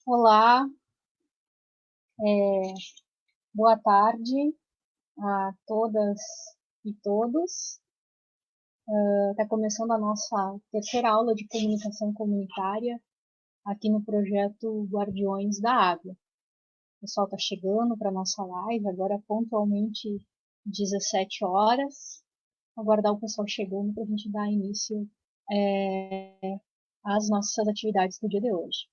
Olá, boa tarde a todas e todos. Está começando a nossa terceira aula de comunicação comunitária aqui no projeto Guardiões da Água. O pessoal está chegando para a nossa live, agora pontualmente 17 horas. Aguardar o pessoal chegando para a gente dar início às nossas atividades do dia de hoje.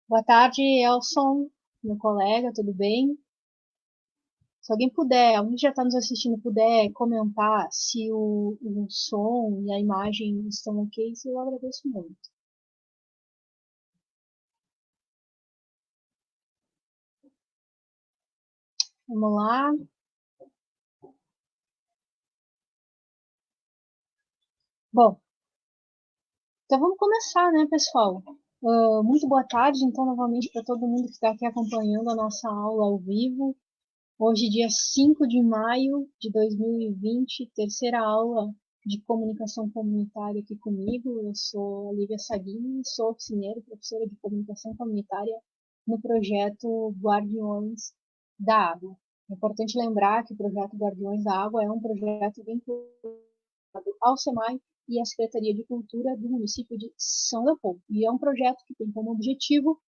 Boa tarde, Elson, meu colega, tudo bem? Se alguém puder, alguém que já está nos assistindo, puder comentar se o som e a imagem estão ok, eu agradeço muito. Vamos lá. Bom, então vamos começar, né, pessoal? Muito boa tarde, então, novamente, para todo mundo que está aqui acompanhando a nossa aula ao vivo. Hoje, dia 5 de maio de 2020, terceira aula de comunicação comunitária aqui comigo. Eu sou a Lívia Saguini, sou oficineira e professora de comunicação comunitária no projeto Guardiões da Água. É importante lembrar que o projeto Guardiões da Água é um projeto vinculado ao SEMAI e à Secretaria de Cultura do município de São Leopoldo. E é um projeto que tem como objetivo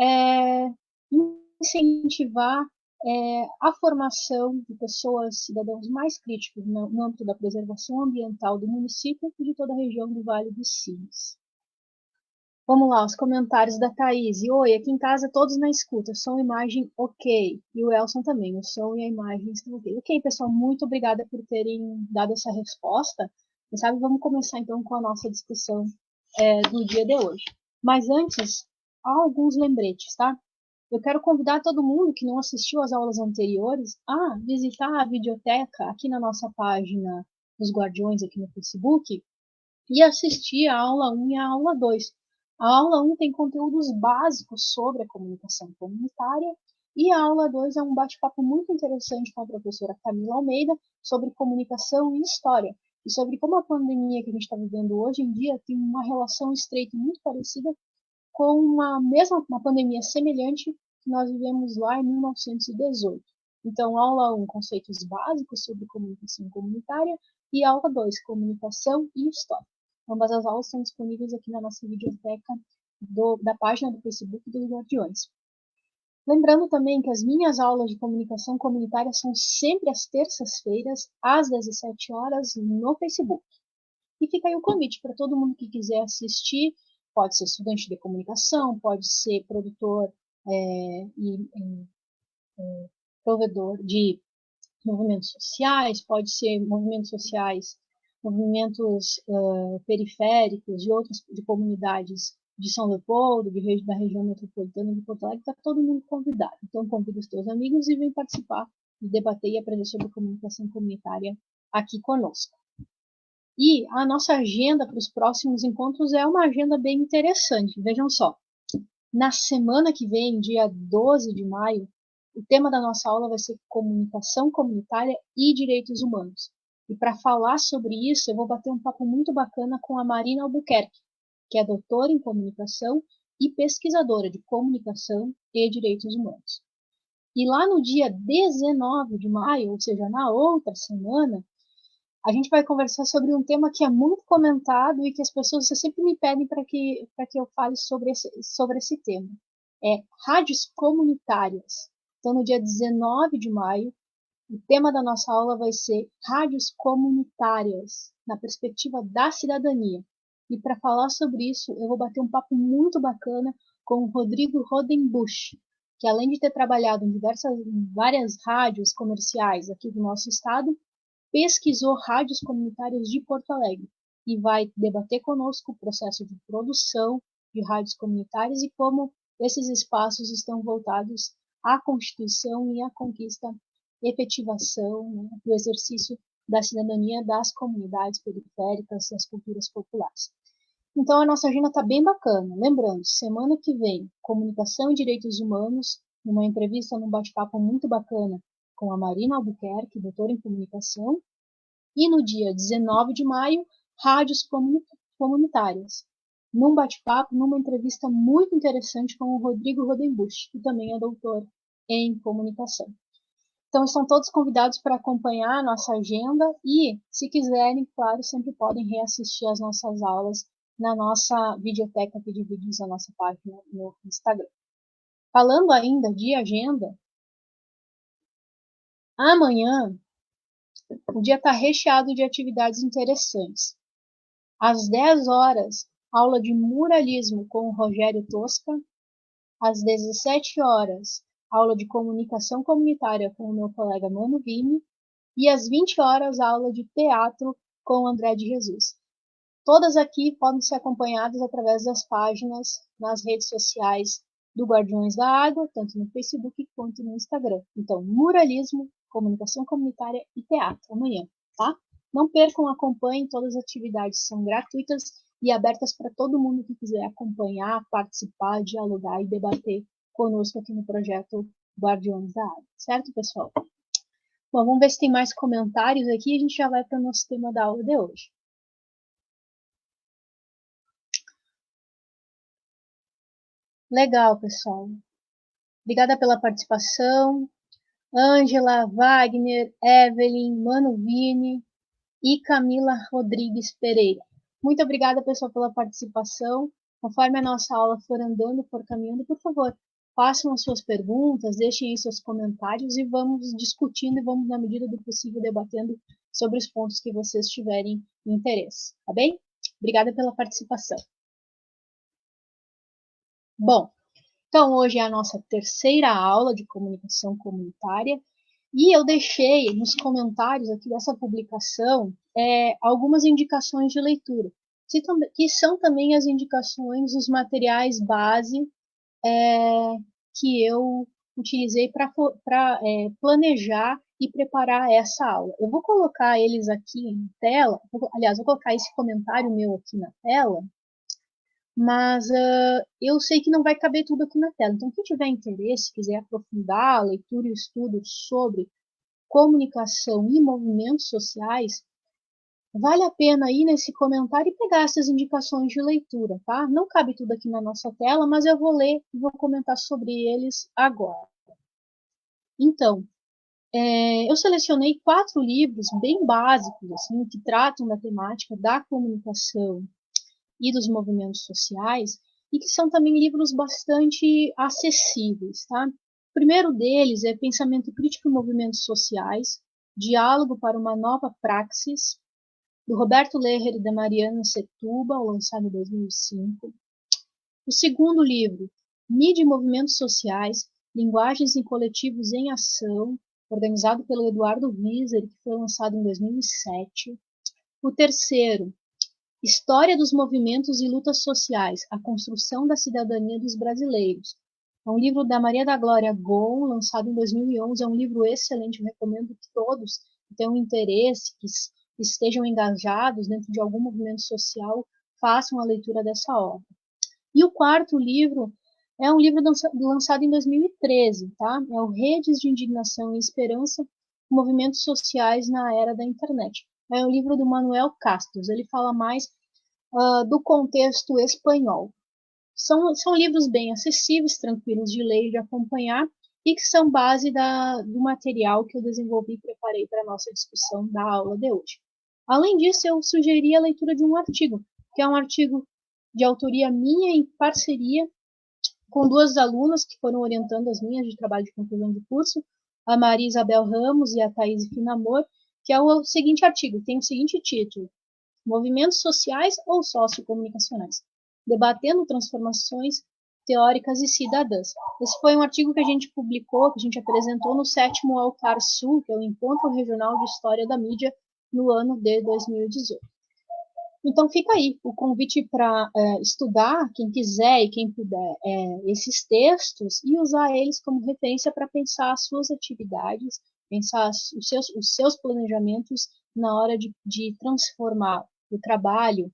é, incentivar a formação de pessoas, cidadãos mais críticos no âmbito da preservação ambiental do município e de toda a região do Vale dos Sinos. Vamos lá, os comentários da Thaís. Oi, aqui em casa todos na escuta, som e imagem ok. E o Elson também, o som e a imagem estão ok. Ok, pessoal, muito obrigada por terem dado essa resposta. E sabe, vamos começar então com a nossa discussão do dia de hoje. Mas antes, há alguns lembretes, tá? Eu quero convidar todo mundo que não assistiu às aulas anteriores a visitar a videoteca aqui na nossa página dos Guardiões aqui no Facebook e assistir a aula 1 e a aula 2. A aula 1 tem conteúdos básicos sobre a comunicação comunitária e a aula 2 é um bate-papo muito interessante com a professora Camila Almeida sobre comunicação e história e sobre como a pandemia que a gente está vivendo hoje em dia tem uma relação estreita e muito parecida com uma pandemia semelhante que nós vivemos lá em 1918. Então, aula 1, conceitos básicos sobre comunicação comunitária, e aula 2, comunicação e história. Ambas as aulas estão disponíveis aqui na nossa biblioteca da página do Facebook dos Guardiões. Lembrando também que as minhas aulas de comunicação comunitária são sempre às terças-feiras, às 17 horas, no Facebook. E fica aí o convite para todo mundo que quiser assistir, pode ser estudante de comunicação, pode ser produtor e provedor de movimentos sociais, pode ser movimentos sociais, movimentos periféricos de outras de comunidades de São Leopoldo, da região metropolitana de Porto Alegre, está todo mundo convidado. Então convida os teus amigos e vem participar e debater e aprender sobre comunicação comunitária aqui conosco. E a nossa agenda para os próximos encontros é uma agenda bem interessante. Vejam só, na semana que vem, dia 12 de maio, o tema da nossa aula vai ser comunicação comunitária e direitos humanos. E para falar sobre isso, eu vou bater um papo muito bacana com a Marina Albuquerque, que é doutora em comunicação e pesquisadora de comunicação e direitos humanos. E lá no dia 19 de maio, ou seja, na outra semana, a gente vai conversar sobre um tema que é muito comentado e que as pessoas sempre me pedem para que eu fale sobre esse tema. É rádios comunitárias. Então, no dia 19 de maio, o tema da nossa aula vai ser rádios comunitárias, na perspectiva da cidadania. E para falar sobre isso, eu vou bater um papo muito bacana com o Rodrigo Rodenbusch, que além de ter trabalhado em várias rádios comerciais aqui do nosso estado, pesquisou rádios comunitárias de Porto Alegre e vai debater conosco o processo de produção de rádios comunitárias e como esses espaços estão voltados à Constituição e à conquista, efetivação, né, do exercício da cidadania das comunidades periféricas, das culturas populares. Então a nossa agenda está bem bacana. Lembrando, semana que vem, comunicação e direitos humanos, numa entrevista, num bate-papo muito bacana com a Marina Albuquerque, doutora em comunicação, e no dia 19 de maio, rádios comunitárias. num bate-papo, numa entrevista muito interessante com o Rodrigo Rodenbusch, que também é doutor em comunicação. Então, estão todos convidados para acompanhar a nossa agenda e, se quiserem, claro, sempre podem reassistir as nossas aulas na nossa videoteca de vídeos, na nossa página no Instagram. Falando ainda de agenda, amanhã o dia está recheado de atividades interessantes. Às 10 horas, aula de muralismo com o Rogério Tosca. Às 17 horas, aula de comunicação comunitária com o meu colega Mano Vini. E às 20 horas, aula de teatro com o André de Jesus. Todas aqui podem ser acompanhadas através das páginas nas redes sociais do Guardiões da Água, tanto no Facebook quanto no Instagram. Então, muralismo, comunicação comunitária e teatro amanhã, tá? Não percam, acompanhem, todas as atividades são gratuitas e abertas para todo mundo que quiser acompanhar, participar, dialogar e debater conosco aqui no projeto Guardiões da Água, certo, pessoal? Bom, vamos ver se tem mais comentários aqui e a gente já vai para o nosso tema da aula de hoje. Legal, pessoal. Obrigada pela participação. Ângela, Wagner, Evelyn, Mano Vini e Camila Rodrigues Pereira. Muito obrigada, pessoal, pela participação. Conforme a nossa aula for andando, for caminhando, por favor, façam as suas perguntas, deixem aí seus comentários e vamos discutindo e vamos, na medida do possível, debatendo sobre os pontos que vocês tiverem interesse. Tá bem? Obrigada pela participação. Bom, então hoje é a nossa terceira aula de comunicação comunitária e eu deixei nos comentários aqui dessa publicação algumas indicações de leitura, que são também as indicações dos materiais base que eu utilizei para planejar e preparar essa aula. Eu vou colocar eles aqui na tela, aliás, vou colocar esse comentário meu aqui na tela, mas eu sei que não vai caber tudo aqui na tela. Então, quem tiver interesse, quiser aprofundar a leitura e o estudo sobre comunicação e movimentos sociais, vale a pena ir nesse comentário e pegar essas indicações de leitura, tá? Não cabe tudo aqui na nossa tela, mas eu vou ler e vou comentar sobre eles agora. Então, eu selecionei 4 livros bem básicos, assim, que tratam da temática da comunicação e dos movimentos sociais, e que são também livros bastante acessíveis, tá? O primeiro deles é Pensamento Crítico e Movimentos Sociais, Diálogo para uma Nova Praxis, do Roberto Lerrer e da Mariana Setúbal, lançado em 2005. O segundo livro, Mídia e Movimentos Sociais, Linguagens e Coletivos em Ação, organizado pelo Eduardo Wieser, que foi lançado em 2007. O terceiro, História dos Movimentos e Lutas Sociais, a Construção da Cidadania dos Brasileiros. É um livro da Maria da Glória Gon, lançado em 2011. É um livro excelente, eu recomendo que todos que tenham interesse, que estejam engajados dentro de algum movimento social, façam a leitura dessa obra. E o quarto livro é um livro lançado em 2013, tá? É o Redes de Indignação e Esperança, Movimentos Sociais na Era da Internet. É um livro do Manuel Castos. Ele fala mais do contexto espanhol. São livros bem acessíveis, tranquilos de ler e de acompanhar, e que são base do material que eu desenvolvi e preparei para a nossa discussão da aula de hoje. Além disso, eu sugeri a leitura de um artigo, que é um artigo de autoria minha em parceria com 2 alunas que foram orientando as minhas de trabalho de conclusão de curso, a Maria Isabel Ramos e a Thaís Finamor, que é o seguinte artigo, tem o seguinte título: Movimentos Sociais ou Sociocomunicacionais, debatendo transformações teóricas e cidadãs. Esse foi um artigo que a gente publicou, que a gente apresentou no 7º Alcar Sul, que é o Encontro Regional de História da Mídia, no ano de 2018. Então fica aí o convite para estudar, quem quiser e quem puder, esses textos e usar eles como referência para pensar as suas atividades, pensar os seus planejamentos na hora de transformar o trabalho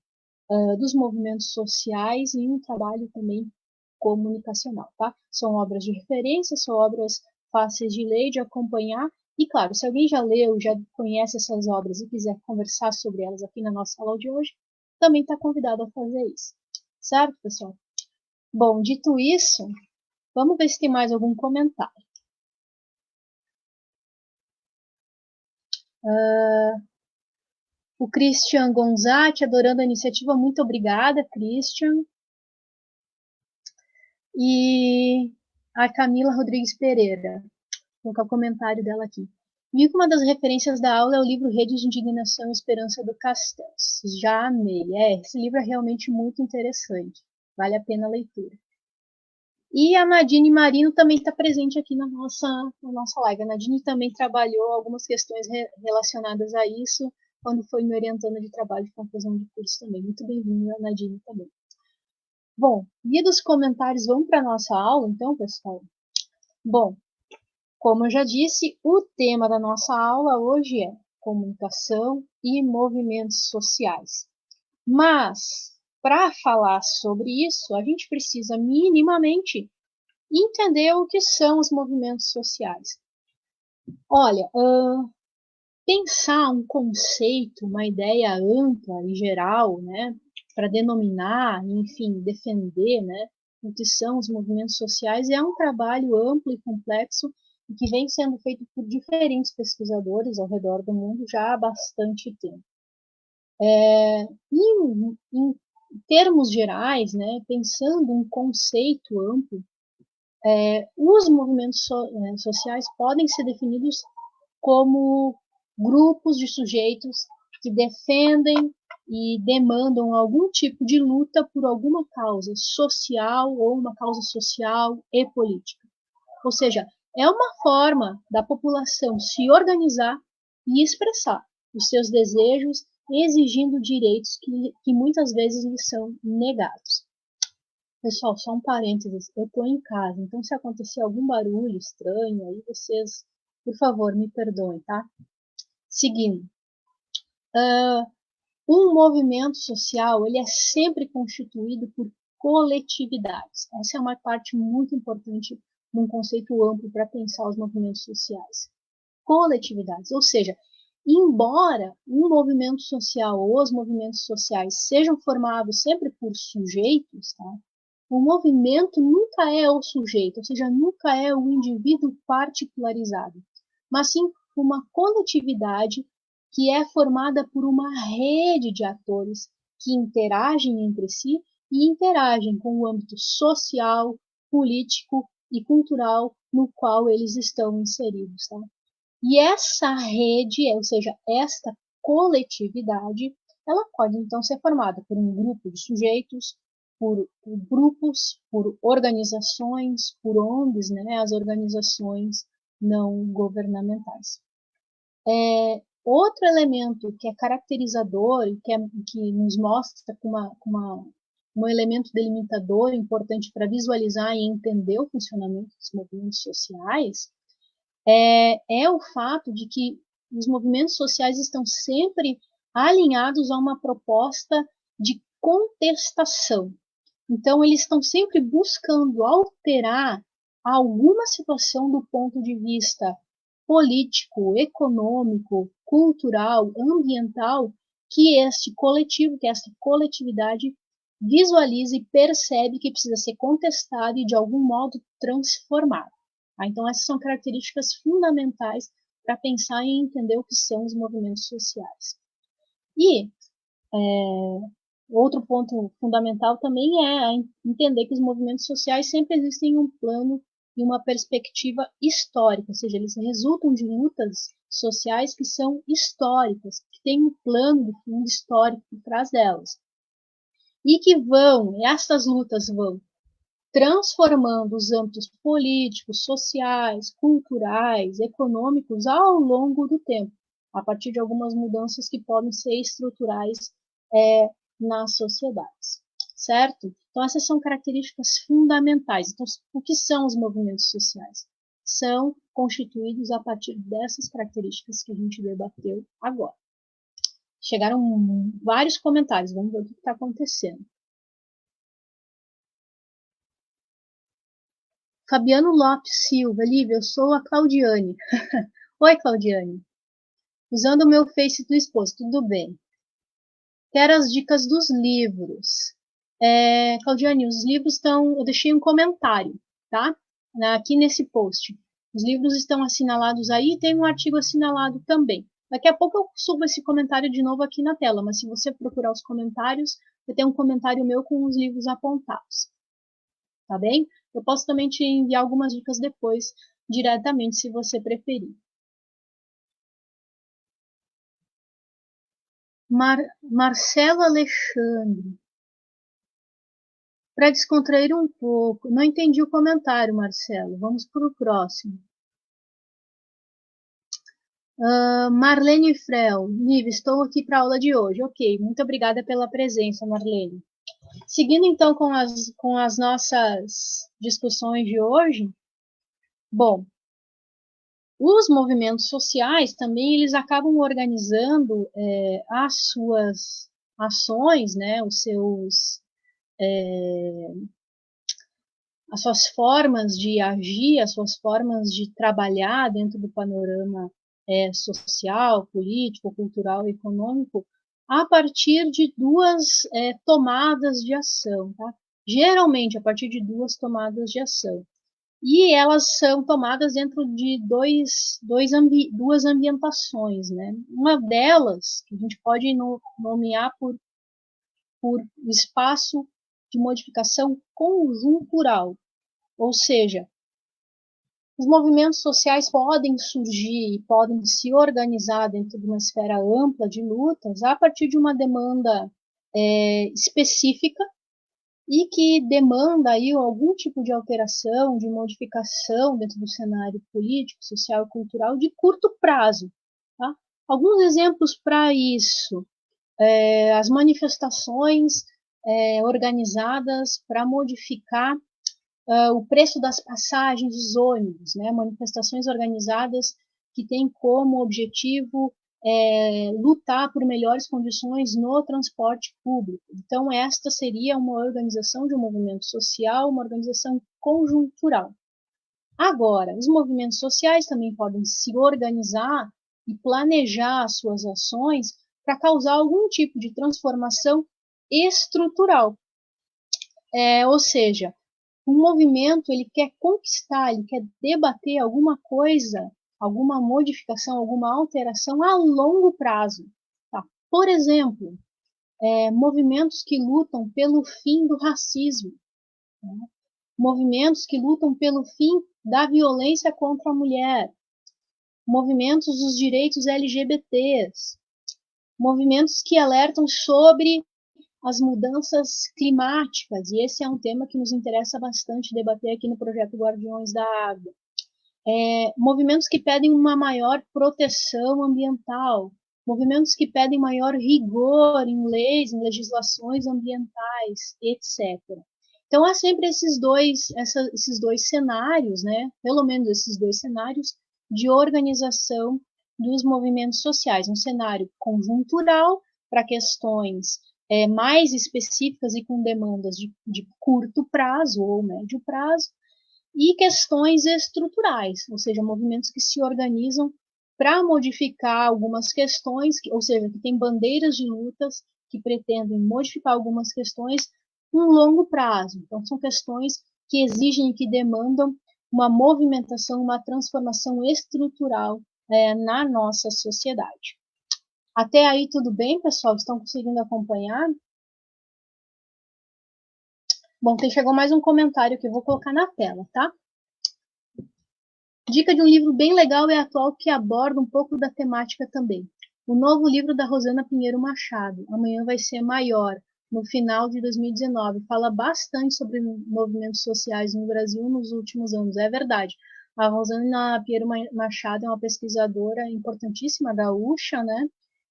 dos movimentos sociais em um trabalho também comunicacional, tá? São obras de referência, são obras fáceis de ler, de acompanhar, e claro, se alguém já leu, já conhece essas obras e quiser conversar sobre elas aqui na nossa aula de hoje, também está convidado a fazer isso, Certo, pessoal? Bom, dito isso, vamos ver se tem mais algum comentário. O Christian Gonzatti, adorando a iniciativa. Muito obrigada, Christian. E a Camila Rodrigues Pereira. Vou colocar o comentário dela aqui. Vi que uma das referências da aula é o livro Redes de Indignação e Esperança do Castells. Já amei. Esse livro é realmente muito interessante. Vale a pena a leitura. E a Nadine Marino também está presente aqui na nossa live. A Nadine também trabalhou algumas questões relacionadas a isso quando foi me orientando de trabalho de conclusão de curso também. Muito bem-vinda, Nadine, também. Bom, lidos os comentários, vamos para a nossa aula, então, pessoal? Bom, como eu já disse, o tema da nossa aula hoje é comunicação e movimentos sociais. Mas, para falar sobre isso, a gente precisa minimamente entender o que são os movimentos sociais. Olha, pensar um conceito, uma ideia ampla e geral, né, para denominar, enfim, defender, né, o que são os movimentos sociais é um trabalho amplo e complexo e que vem sendo feito por diferentes pesquisadores ao redor do mundo já há bastante tempo. Em termos gerais, né, pensando um conceito amplo, os movimentos sociais podem ser definidos como grupos de sujeitos que defendem e demandam algum tipo de luta por alguma causa social ou uma causa social e política. Ou seja, é uma forma da população se organizar e expressar os seus desejos, exigindo direitos que muitas vezes lhes são negados. Pessoal, só um parênteses, eu estou em casa, então se acontecer algum barulho estranho, aí vocês, por favor, me perdoem, tá? Seguindo. Um movimento social, ele é sempre constituído por coletividades. Essa é uma parte muito importante num conceito amplo para pensar os movimentos sociais. Coletividades, ou seja, embora um movimento social ou os movimentos sociais sejam formados sempre por sujeitos, tá? O movimento nunca é o sujeito, ou seja, nunca é o indivíduo particularizado, mas sim uma coletividade que é formada por uma rede de atores que interagem entre si e interagem com o âmbito social, político e cultural no qual eles estão inseridos. Tá? E essa rede, ou seja, esta coletividade, ela pode então ser formada por um grupo de sujeitos, por grupos, por organizações, por ONGs, né, as organizações não governamentais. Outro elemento que é caracterizador e que nos mostra um elemento delimitador importante para visualizar e entender o funcionamento dos movimentos sociais é o fato de que os movimentos sociais estão sempre alinhados a uma proposta de contestação. Então, eles estão sempre buscando alterar alguma situação do ponto de vista político, econômico, cultural, ambiental, que este coletivo, que esta coletividade visualiza e percebe que precisa ser contestado e, de algum modo, transformado. Então, essas são características fundamentais para pensar e entender o que são os movimentos sociais. E outro ponto fundamental também é entender que os movimentos sociais sempre existem em um plano e uma perspectiva histórica, ou seja, eles resultam de lutas sociais que são históricas, que têm um plano de fundo histórico por trás delas. E que essas lutas vão transformando os âmbitos políticos, sociais, culturais, econômicos ao longo do tempo, a partir de algumas mudanças que podem ser estruturais nas sociedades, certo? Então, essas são características fundamentais. Então, o que são os movimentos sociais? São constituídos a partir dessas características que a gente debateu agora. Chegaram vários comentários, vamos ver o que está acontecendo. Fabiano Lopes Silva, Lívia, eu sou a Claudiane. Oi, Claudiane. Usando o meu Face do esposo, tudo bem. Quero as dicas dos livros. Claudiane, os livros estão... Eu deixei um comentário, tá? Aqui nesse post. Os livros estão assinalados aí, tem um artigo assinalado também. Daqui a pouco eu subo esse comentário de novo aqui na tela, mas se você procurar os comentários, vai ter um comentário meu com os livros apontados. Tá bem? Eu posso também te enviar algumas dicas depois, diretamente, se você preferir. Marcelo Alexandre. Para descontrair um pouco. Não entendi o comentário, Marcelo. Vamos para o próximo. Marlene Frel. Nive, estou aqui para a aula de hoje. Ok, muito obrigada pela presença, Marlene. Seguindo então com as nossas discussões de hoje, bom, os movimentos sociais também eles acabam organizando as suas ações, né, as suas formas de agir, as suas formas de trabalhar dentro do panorama social, político, cultural e econômico a partir de duas tomadas de ação, tá? Geralmente a partir de duas tomadas de ação. E elas são tomadas dentro de duas ambientações, né? Uma delas, que a gente pode nomear por espaço de modificação conjuntural, ou seja, os movimentos sociais podem surgir e podem se organizar dentro de uma esfera ampla de lutas a partir de uma demanda específica e que demanda aí algum tipo de alteração, de modificação dentro do cenário político, social e cultural de curto prazo. Tá? Alguns exemplos para isso, as manifestações organizadas para modificar o preço das passagens dos ônibus, né? Manifestações organizadas que têm como objetivo lutar por melhores condições no transporte público. Então, esta seria uma organização de um movimento social, uma organização conjuntural. Agora, os movimentos sociais também podem se organizar e planejar as suas ações para causar algum tipo de transformação estrutural. Ou seja, o movimento ele quer conquistar, ele quer debater alguma coisa, alguma modificação, alguma alteração a longo prazo. Tá? Por exemplo, movimentos que lutam pelo fim do racismo, né? Movimentos que lutam pelo fim da violência contra a mulher, movimentos dos direitos LGBTs, movimentos que alertam sobre as mudanças climáticas, e esse é um tema que nos interessa bastante debater aqui no projeto Guardiões da Água. Movimentos que pedem uma maior proteção ambiental, movimentos que pedem maior rigor em leis, em legislações ambientais, etc. Então, há sempre esses dois cenários, né? Pelo menos esses dois cenários de organização dos movimentos sociais. Um cenário conjuntural para questões mais específicas e com demandas de curto prazo ou médio prazo, e questões estruturais, ou seja, movimentos que se organizam para modificar algumas questões, ou seja, que têm bandeiras de lutas que pretendem modificar algumas questões em longo prazo. Então, são questões que exigem e que demandam uma movimentação, uma transformação estrutural na nossa sociedade. Até aí tudo bem, pessoal? Estão conseguindo acompanhar? Bom, chegou mais um comentário que eu vou colocar na tela, tá? Dica de um livro bem legal e atual que aborda um pouco da temática também. O novo livro da Rosana Pinheiro Machado, Amanhã Vai Ser Maior, no final de 2019. Fala bastante sobre movimentos sociais no Brasil nos últimos anos. É verdade. A Rosana Pinheiro Machado é uma pesquisadora importantíssima gaúcha, né?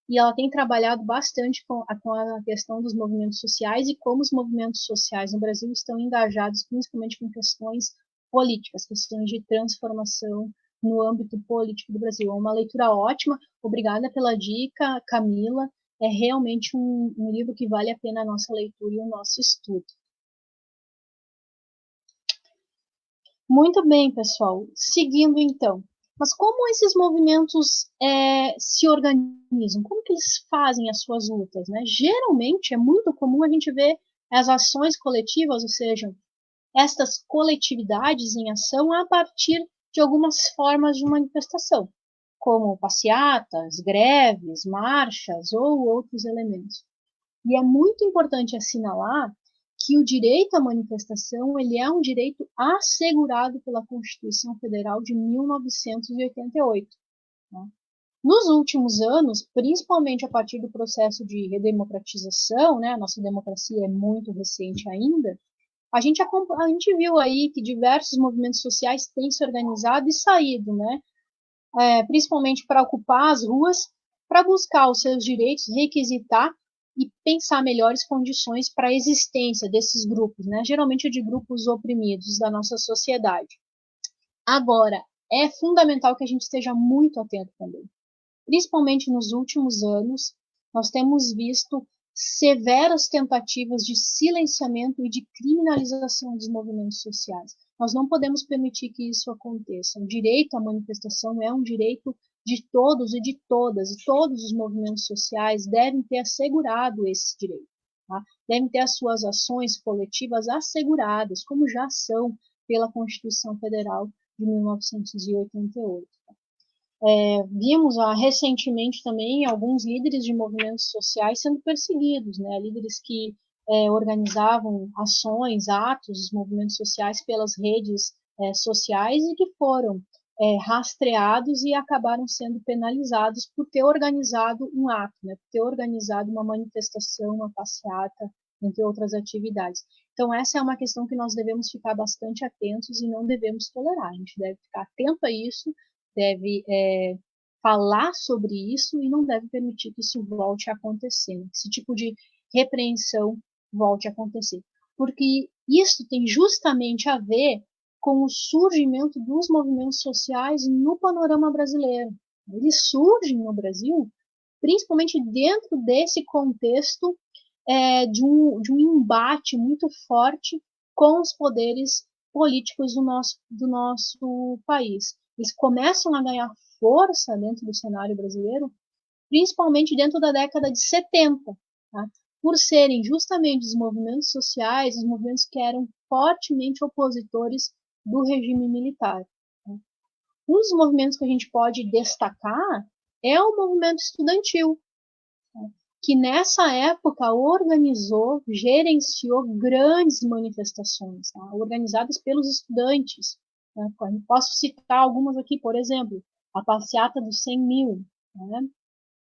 E ela tem trabalhado bastante com a questão dos movimentos sociais e como os movimentos sociais no Brasil estão engajados principalmente com questões políticas, questões de transformação no âmbito político do Brasil. É uma leitura ótima, obrigada pela dica, Camila. É realmente um livro que vale a pena a nossa leitura e o nosso estudo. Muito bem, pessoal. Seguindo então. Mas como esses movimentos se organizam? Como que eles fazem as suas lutas? Né? Geralmente é muito comum a gente ver as ações coletivas, ou seja, estas coletividades em ação a partir de algumas formas de manifestação, como passeatas, greves, marchas ou outros elementos. E é muito importante assinalar que o direito à manifestação ele é um direito assegurado pela Constituição Federal de 1988. Né? Nos últimos anos, principalmente a partir do processo de redemocratização, né, a nossa democracia é muito recente ainda, a gente viu aí que diversos movimentos sociais têm se organizado e saído, né, principalmente para ocupar as ruas, para buscar os seus direitos, requisitar e pensar melhores condições para a existência desses grupos, né, geralmente de grupos oprimidos da nossa sociedade. Agora, é fundamental que a gente esteja muito atento também. Principalmente nos últimos anos, nós temos visto severas tentativas de silenciamento e de criminalização dos movimentos sociais. Nós não podemos permitir que isso aconteça. O direito à manifestação é um direito de todos e de todas, e todos os movimentos sociais devem ter assegurado esse direito. Tá? Devem ter as suas ações coletivas asseguradas, como já são pela Constituição Federal de 1988. Vimos recentemente também alguns líderes de movimentos sociais sendo perseguidos, né? Líderes que organizavam ações, atos, movimentos sociais pelas redes sociais e que foram rastreados e acabaram sendo penalizados por ter organizado um ato, né? Por ter organizado uma manifestação, uma passeata, entre outras atividades. Então, essa é uma questão que nós devemos ficar bastante atentos e não devemos tolerar. A gente deve ficar atento a isso, deve falar sobre isso e não deve permitir que isso volte a acontecer, que esse tipo de repreensão volte a acontecer. Porque isso tem justamente a ver com o surgimento dos movimentos sociais no panorama brasileiro. Eles surgem no Brasil principalmente dentro desse contexto de um embate muito forte com os poderes políticos do nosso país. Eles começam a ganhar força dentro do cenário brasileiro, principalmente dentro da década de 70, tá? Por serem justamente os movimentos sociais, os movimentos que eram fortemente opositores do regime militar. Tá? Um dos movimentos que a gente pode destacar é o movimento estudantil, que nessa época organizou, gerenciou grandes manifestações, tá? Organizadas pelos estudantes. Né? Posso citar algumas aqui, por exemplo, a passeata dos 100 mil, né?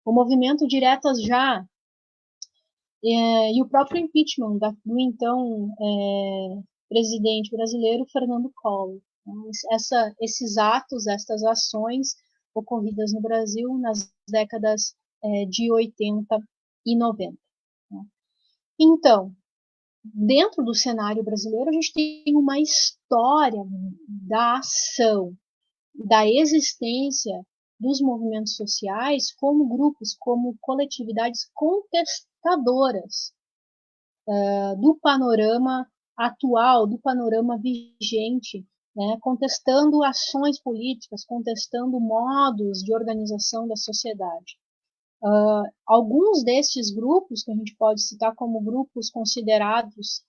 O movimento Diretas Já, e o próprio impeachment do então presidente brasileiro, Fernando Collor. Né? Esses atos, essas ações ocorridas no Brasil nas décadas de 80 e 90. Né? Então, dentro do cenário brasileiro, a gente tem uma história da ação, da existência dos movimentos sociais como grupos, como coletividades contestadoras do panorama atual, do panorama vigente, né, contestando ações políticas, contestando modos de organização da sociedade. Alguns destes grupos, que a gente pode citar como grupos considerados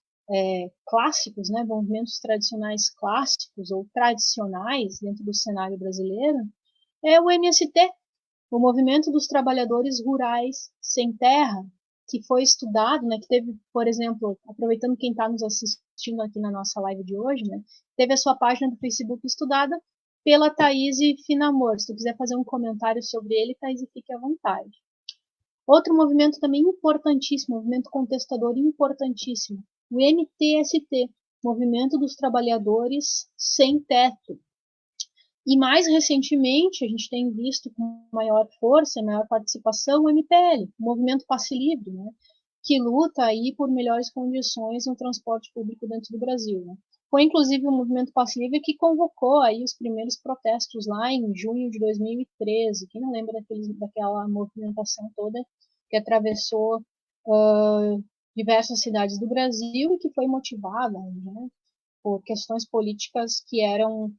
clássicos, né, movimentos tradicionais clássicos ou tradicionais dentro do cenário brasileiro, é o MST, o Movimento dos Trabalhadores Rurais Sem Terra, que foi estudado, né, que teve, por exemplo, aproveitando quem está nos assistindo aqui na nossa live de hoje, né, teve a sua página do Facebook estudada pela Thaís Finamor. Se tu quiser fazer um comentário sobre ele, Thaís, fique à vontade. Outro movimento também importantíssimo, movimento contestador importantíssimo, o MTST, Movimento dos Trabalhadores Sem Teto. E mais recentemente, a gente tem visto com maior força e maior participação o MPL, o Movimento Passe Livre, né, que luta aí por melhores condições no transporte público dentro do Brasil. Né. Foi inclusive o Movimento Passe Livre que convocou aí os primeiros protestos lá em junho de 2013. Quem não lembra daquela movimentação toda que atravessou diversas cidades do Brasil e que foi motivada, né, por questões políticas que eram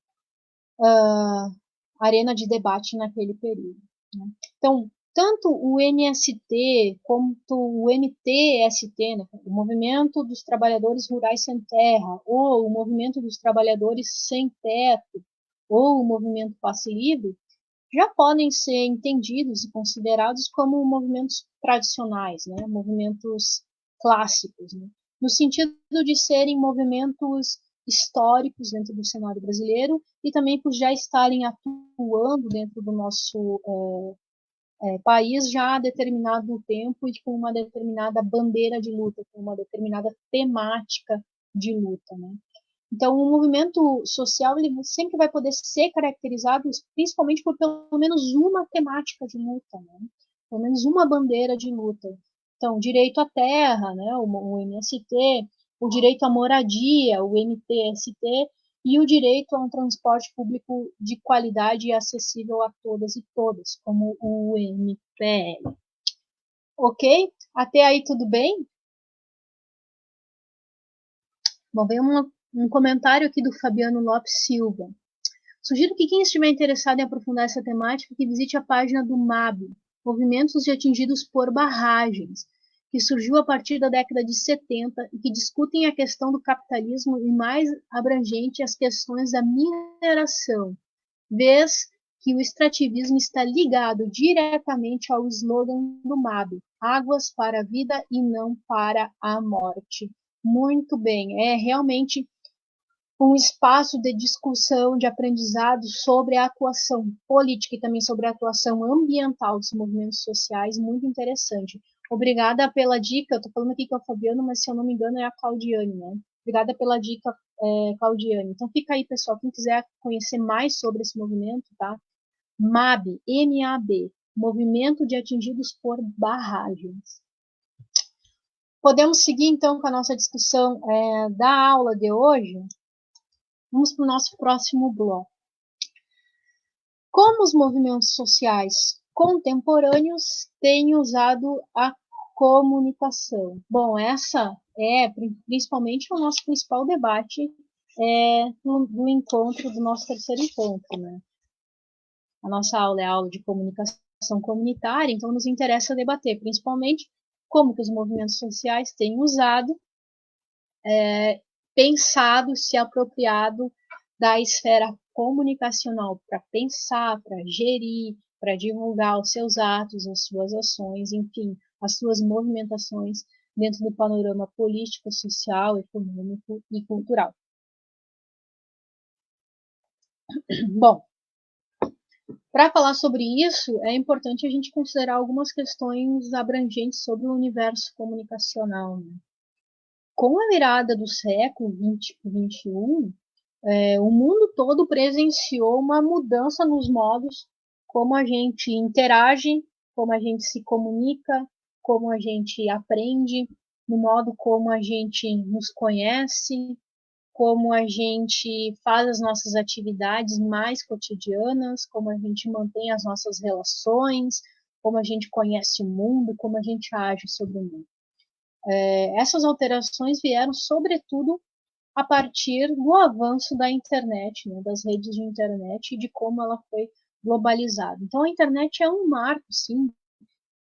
arena de debate naquele período. Né. Então, Tanto o MST quanto o MTST, né, o Movimento dos Trabalhadores Rurais Sem Terra, ou o Movimento dos Trabalhadores Sem Teto, ou o Movimento Passe Livre, já podem ser entendidos e considerados como movimentos tradicionais, né, movimentos clássicos, né, no sentido de serem movimentos históricos dentro do cenário brasileiro e também por já estarem atuando dentro do nosso país já há determinado tempo e com uma determinada bandeira de luta, com uma determinada temática de luta, né? Então, o movimento social ele sempre vai poder ser caracterizado principalmente por pelo menos uma temática de luta, né? Pelo menos uma bandeira de luta. Então, direito à terra, né? O MST, o direito à moradia, o MTST, e o direito a um transporte público de qualidade e acessível a todas e todas, como o MPL. Ok? Até aí tudo bem? Bom, vem um comentário aqui do Fabiano Lopes Silva. Sugiro que quem estiver interessado em aprofundar essa temática que visite a página do MAB, Movimentos de Atingidos por Barragens, que surgiu a partir da década de 70 e que discutem a questão do capitalismo e mais abrangente as questões da mineração, vez que o extrativismo está ligado diretamente ao slogan do MAB, Águas para a Vida e não para a Morte. Muito bem, é realmente um espaço de discussão, de aprendizado sobre a atuação política e também sobre a atuação ambiental dos movimentos sociais, muito interessante. Obrigada pela dica, eu estou falando aqui com a Fabiana, mas se eu não me engano é a Claudiane, né? Obrigada pela dica, Claudiane. Então fica aí, pessoal, quem quiser conhecer mais sobre esse movimento, tá? MAB, M-A-B, Movimento de Atingidos por Barragens. Podemos seguir, então, com a nossa discussão da aula de hoje. Vamos para o nosso próximo bloco. Como os movimentos sociais contemporâneos têm usado a comunicação? Bom, essa é principalmente o nosso principal debate do encontro, do nosso terceiro encontro, né? A nossa aula é a aula de comunicação comunitária, então nos interessa debater principalmente como que os movimentos sociais têm usado, pensado, se apropriado da esfera comunicacional para pensar, para gerir, para divulgar os seus atos, as suas ações, enfim, as suas movimentações dentro do panorama político, social, econômico e cultural. Bom, para falar sobre isso, é importante a gente considerar algumas questões abrangentes sobre o universo comunicacional, né? Com a virada do século XX para o XXI, o mundo todo presenciou uma mudança nos modos como a gente interage, como a gente se comunica, como a gente aprende, no modo como a gente nos conhece, como a gente faz as nossas atividades mais cotidianas, como a gente mantém as nossas relações, como a gente conhece o mundo, como a gente age sobre o mundo. Essas alterações vieram, sobretudo, a partir do avanço da internet, né, das redes de internet e de como ela foi globalizada. Então, a internet é um marco, sim,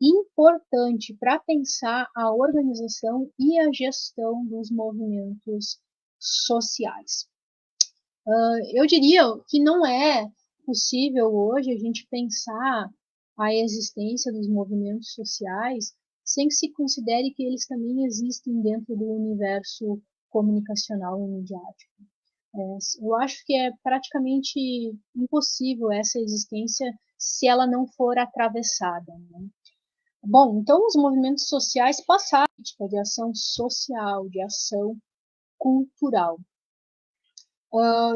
importante para pensar a organização e a gestão dos movimentos sociais. Eu diria que não é possível hoje a gente pensar a existência dos movimentos sociais sem que se considere que eles também existem dentro do universo comunicacional e midiático. Eu acho que é praticamente impossível essa existência se ela não for atravessada, né? Bom, então os movimentos sociais passaram de ação social, de ação cultural.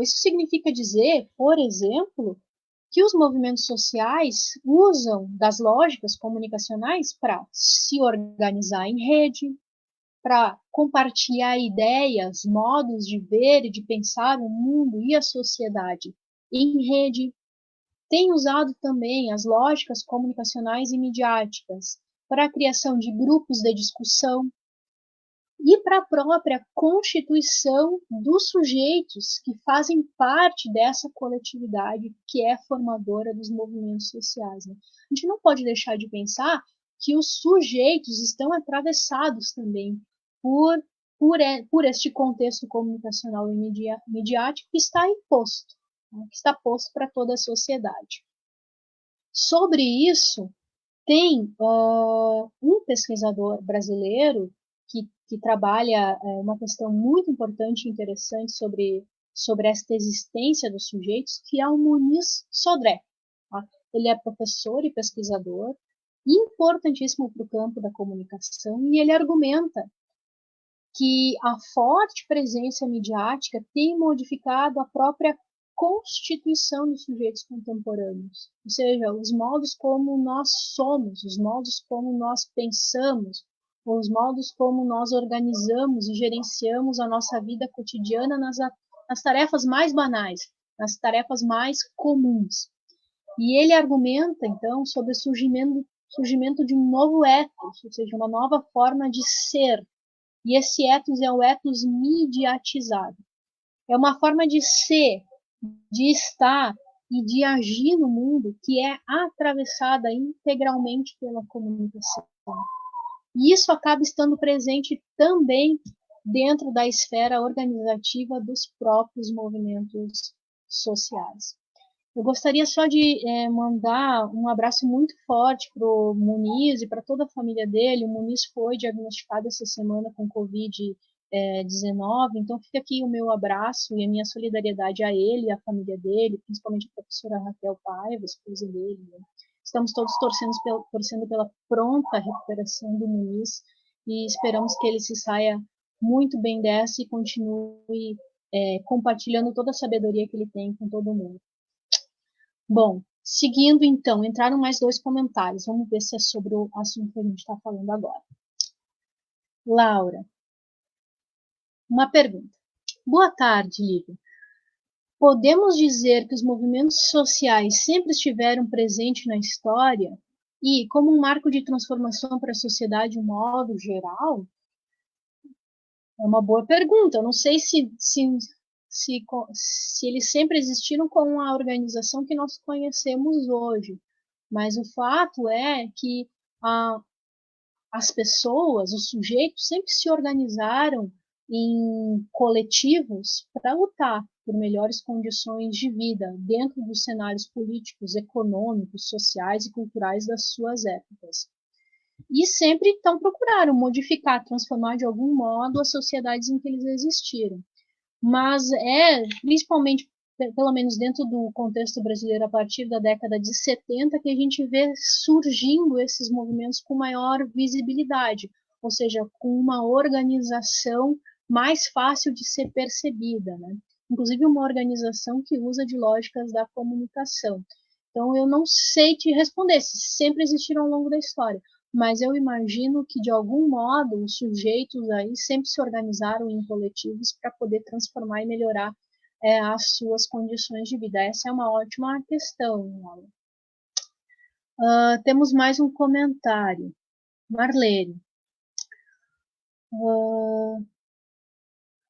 Isso significa dizer, por exemplo, que os movimentos sociais usam das lógicas comunicacionais para se organizar em rede, para compartilhar ideias, modos de ver e de pensar o mundo e a sociedade em rede. Tem usado também as lógicas comunicacionais e midiáticas para a criação de grupos de discussão, e para a própria constituição dos sujeitos que fazem parte dessa coletividade que é formadora dos movimentos sociais. Né? A gente não pode deixar de pensar que os sujeitos estão atravessados também por, por este contexto comunicacional e midiático que está imposto, né? Que está posto para toda a sociedade. Sobre isso, tem um pesquisador brasileiro que trabalha uma questão muito importante e interessante sobre esta existência dos sujeitos, que é o Muniz Sodré. Tá? Ele é professor e pesquisador, importantíssimo para o campo da comunicação, e ele argumenta que a forte presença midiática tem modificado a própria constituição dos sujeitos contemporâneos, ou seja, os modos como nós somos, os modos como nós pensamos, os modos como nós organizamos e gerenciamos a nossa vida cotidiana nas tarefas mais banais, nas tarefas mais comuns. E ele argumenta, então, sobre o surgimento de um novo ethos, ou seja, uma nova forma de ser. E esse ethos é o ethos mediatizado. É uma forma de ser, de estar e de agir no mundo que é atravessada integralmente pela comunicação. E isso acaba estando presente também dentro da esfera organizativa dos próprios movimentos sociais. Eu gostaria só de mandar um abraço muito forte para o Muniz e para toda a família dele. O Muniz foi diagnosticado essa semana com Covid-19, então fica aqui o meu abraço e a minha solidariedade a ele e à família dele, principalmente a professora Raquel Paiva, esposa dele. Né? Estamos todos torcendo pela pronta recuperação do Muniz e esperamos que ele se saia muito bem dessa e continue compartilhando toda a sabedoria que ele tem com todo mundo. Bom, seguindo então, entraram mais 2 comentários. Vamos ver se é sobre o assunto que a gente está falando agora. Laura, uma pergunta. Boa tarde, Lívia. Podemos dizer que os movimentos sociais sempre estiveram presentes na história e, como um marco de transformação para a sociedade de um modo geral? É uma boa pergunta. Eu não sei se eles sempre existiram com a organização que nós conhecemos hoje. Mas o fato é que as pessoas, os sujeitos, sempre se organizaram em coletivos para lutar por melhores condições de vida dentro dos cenários políticos, econômicos, sociais e culturais das suas épocas. E sempre então procuraram modificar, transformar de algum modo as sociedades em que eles existiram. Mas principalmente, pelo menos dentro do contexto brasileiro, a partir da década de 70, que a gente vê surgindo esses movimentos com maior visibilidade, ou seja, com uma organização mais fácil de ser percebida, né? Inclusive uma organização que usa de lógicas da comunicação. Então, eu não sei te responder se sempre existiram ao longo da história, mas eu imagino que, de algum modo, os sujeitos aí sempre se organizaram em coletivos para poder transformar e melhorar as suas condições de vida. Essa é uma ótima questão, Laura. Temos mais um comentário. Marlene.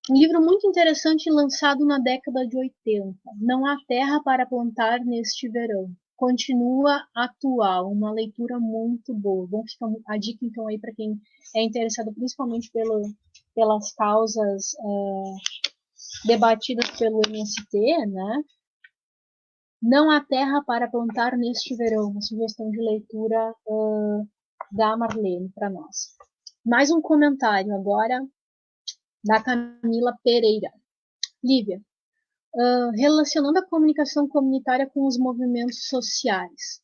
Um livro muito interessante lançado na década de 80. Não há terra para plantar neste verão. Continua atual, uma leitura muito boa. Bom, fica a dica então aí para quem é interessado principalmente pelas causas debatidas pelo MST, né? Não há terra para plantar neste verão, uma sugestão de leitura da Marlene para nós. Mais um comentário agora da Camila Pereira. Lívia, relacionando a comunicação comunitária com os movimentos sociais.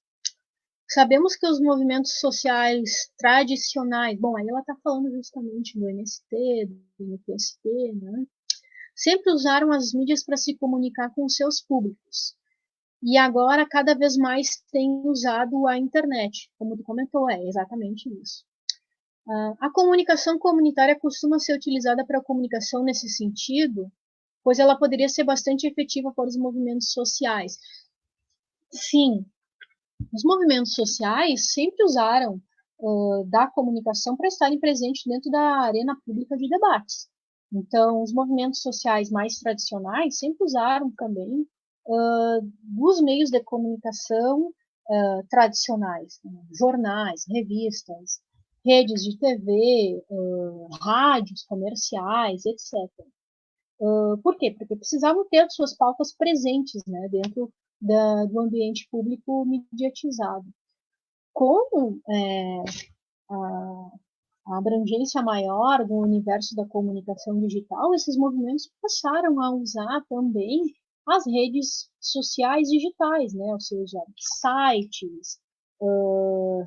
Sabemos que os movimentos sociais tradicionais, bom, aí ela está falando justamente do MST, do MPST, né? Sempre usaram as mídias para se comunicar com seus públicos. E agora, cada vez mais, têm usado a internet, como tu comentou, é exatamente isso. A comunicação comunitária costuma ser utilizada para a comunicação nesse sentido, pois ela poderia ser bastante efetiva para os movimentos sociais. Sim, os movimentos sociais sempre usaram da comunicação para estarem presentes dentro da arena pública de debates. Então, os movimentos sociais mais tradicionais sempre usaram também dos meios de comunicação tradicionais, né? Jornais, revistas, redes de TV, rádios comerciais, etc. Por quê? Porque precisavam ter suas pautas presentes, né, dentro do ambiente público mediatizado. Com a abrangência maior do universo da comunicação digital, esses movimentos passaram a usar também as redes sociais digitais, né? Ou seja, sites,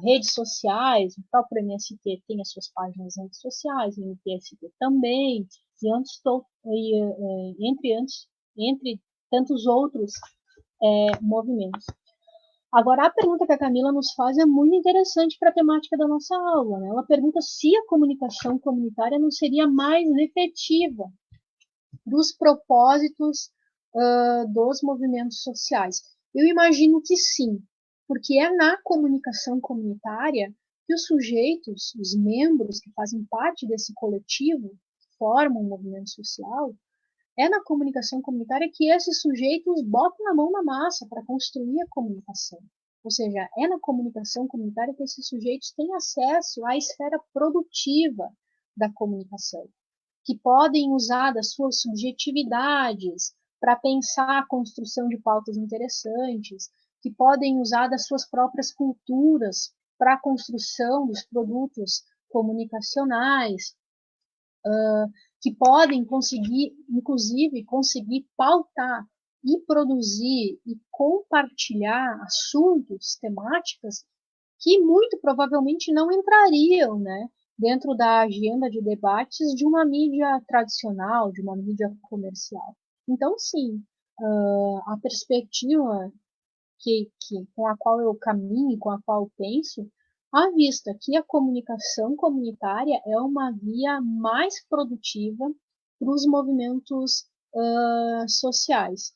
redes sociais, o próprio MST tem as suas páginas nas redes sociais, o MTST também, e entre tantos outros movimentos. Agora, a pergunta que a Camila nos faz é muito interessante para a temática da nossa aula, né? Ela pergunta se a comunicação comunitária não seria mais efetiva dos propósitos dos movimentos sociais. Eu imagino que sim, porque é na comunicação comunitária que os sujeitos, os membros que fazem parte desse coletivo, que formam um movimento social, é na comunicação comunitária que esses sujeitos botam a mão na massa para construir a comunicação. Ou seja, é na comunicação comunitária que esses sujeitos têm acesso à esfera produtiva da comunicação, que podem usar das suas subjetividades para pensar a construção de pautas interessantes, que podem usar das suas próprias culturas para a construção dos produtos comunicacionais, que podem conseguir, inclusive, conseguir pautar e produzir e compartilhar assuntos, temáticas que muito provavelmente não entrariam, né, dentro da agenda de debates de uma mídia tradicional, de uma mídia comercial. Então, sim, a perspectiva com a qual eu caminho, com a qual eu penso, à vista que a comunicação comunitária é uma via mais produtiva para os movimentos sociais.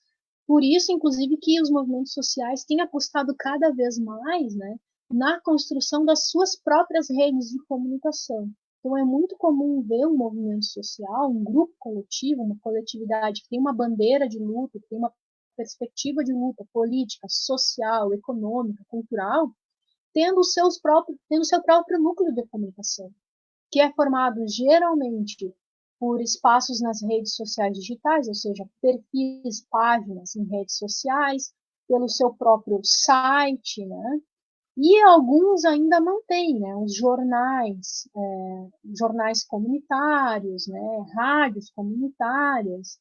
Por isso, inclusive, que os movimentos sociais têm apostado cada vez mais, né, na construção das suas próprias redes de comunicação. Então, é muito comum ver um movimento social, um grupo coletivo, uma coletividade que tem uma bandeira de luta, que tem uma perspectiva de luta política, social, econômica, cultural, tendo seu próprio núcleo de comunicação, que é formado geralmente por espaços nas redes sociais digitais, ou seja, perfis, páginas em redes sociais, pelo seu próprio site, né? E alguns ainda mantêm, né? Os jornais comunitários, né? Rádios comunitárias,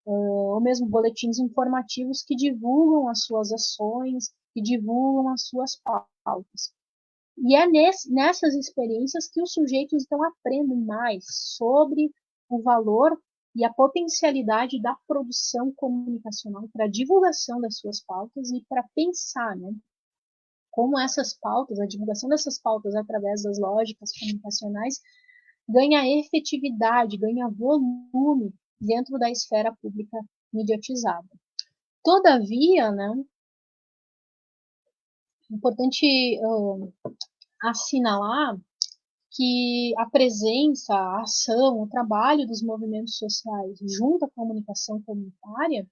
ou mesmo boletins informativos que divulgam as suas ações, que divulgam as suas pautas. E é nessas experiências que os sujeitos então aprendem mais sobre o valor e a potencialidade da produção comunicacional para a divulgação das suas pautas e para pensar, né, como essas pautas, a divulgação dessas pautas através das lógicas comunicacionais ganha efetividade, ganha volume dentro da esfera pública mediatizada. Todavia, né, é importante assinalar que a presença, a ação, o trabalho dos movimentos sociais junto à comunicação comunitária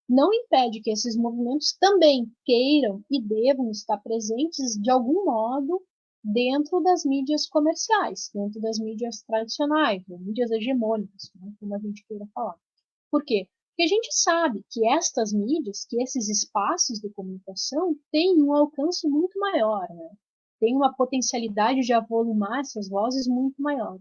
não impede que esses movimentos também queiram e devam estar presentes de algum modo dentro das mídias comerciais, dentro das mídias tradicionais, das mídias hegemônicas, né, como a gente queira falar. Por quê? Porque a gente sabe que estas mídias, que esses espaços de comunicação têm um alcance muito maior, né? Tem uma potencialidade de avolumar essas vozes muito maior.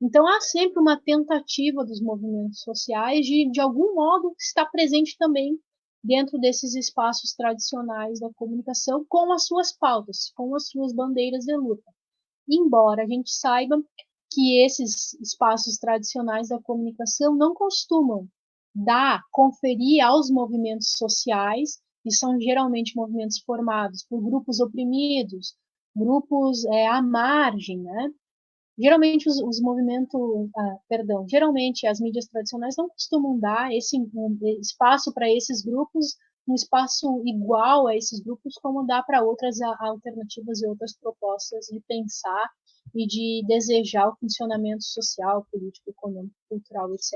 Então há sempre uma tentativa dos movimentos sociais de algum modo, estar presente também dentro desses espaços tradicionais da comunicação com as suas pautas, com as suas bandeiras de luta. Embora a gente saiba que esses espaços tradicionais da comunicação não costumam conferir aos movimentos sociais, que são geralmente movimentos formados por grupos oprimidos, grupos à margem, né? Geralmente os movimentos, geralmente as mídias tradicionais não costumam dar esse espaço para esses grupos um espaço igual a esses grupos, como dá para outras alternativas e outras propostas de pensar e de desejar o funcionamento social, político, econômico, cultural, etc.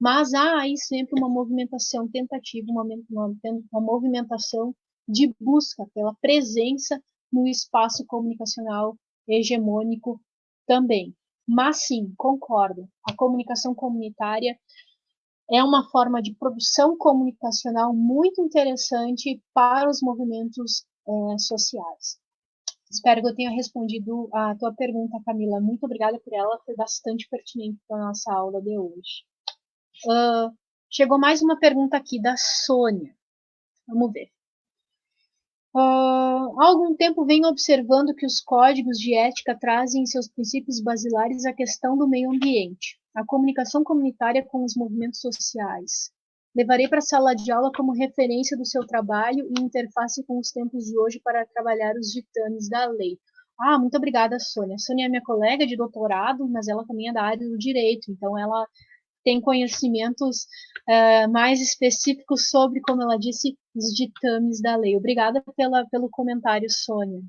Mas há aí sempre uma movimentação tentativa, uma movimentação de busca pela presença no espaço comunicacional hegemônico também. Mas sim, concordo, a comunicação comunitária é uma forma de produção comunicacional muito interessante para os movimentos sociais. Espero que eu tenha respondido a tua pergunta, Camila. Muito obrigada por ela, foi bastante pertinente para a nossa aula de hoje. Chegou mais uma pergunta aqui da Sônia. Vamos ver. Há algum tempo venho observando que os códigos de ética trazem em seus princípios basilares a questão do meio ambiente, a comunicação comunitária com os movimentos sociais. Levarei para a sala de aula como referência do seu trabalho e interface com os tempos de hoje para trabalhar os ditames da lei. Muito obrigada, Sônia. Sônia é minha colega de doutorado, mas ela também é da área do direito, então ela tem conhecimentos mais específicos sobre, como ela disse, os ditames da lei. Obrigada pelo comentário, Sônia.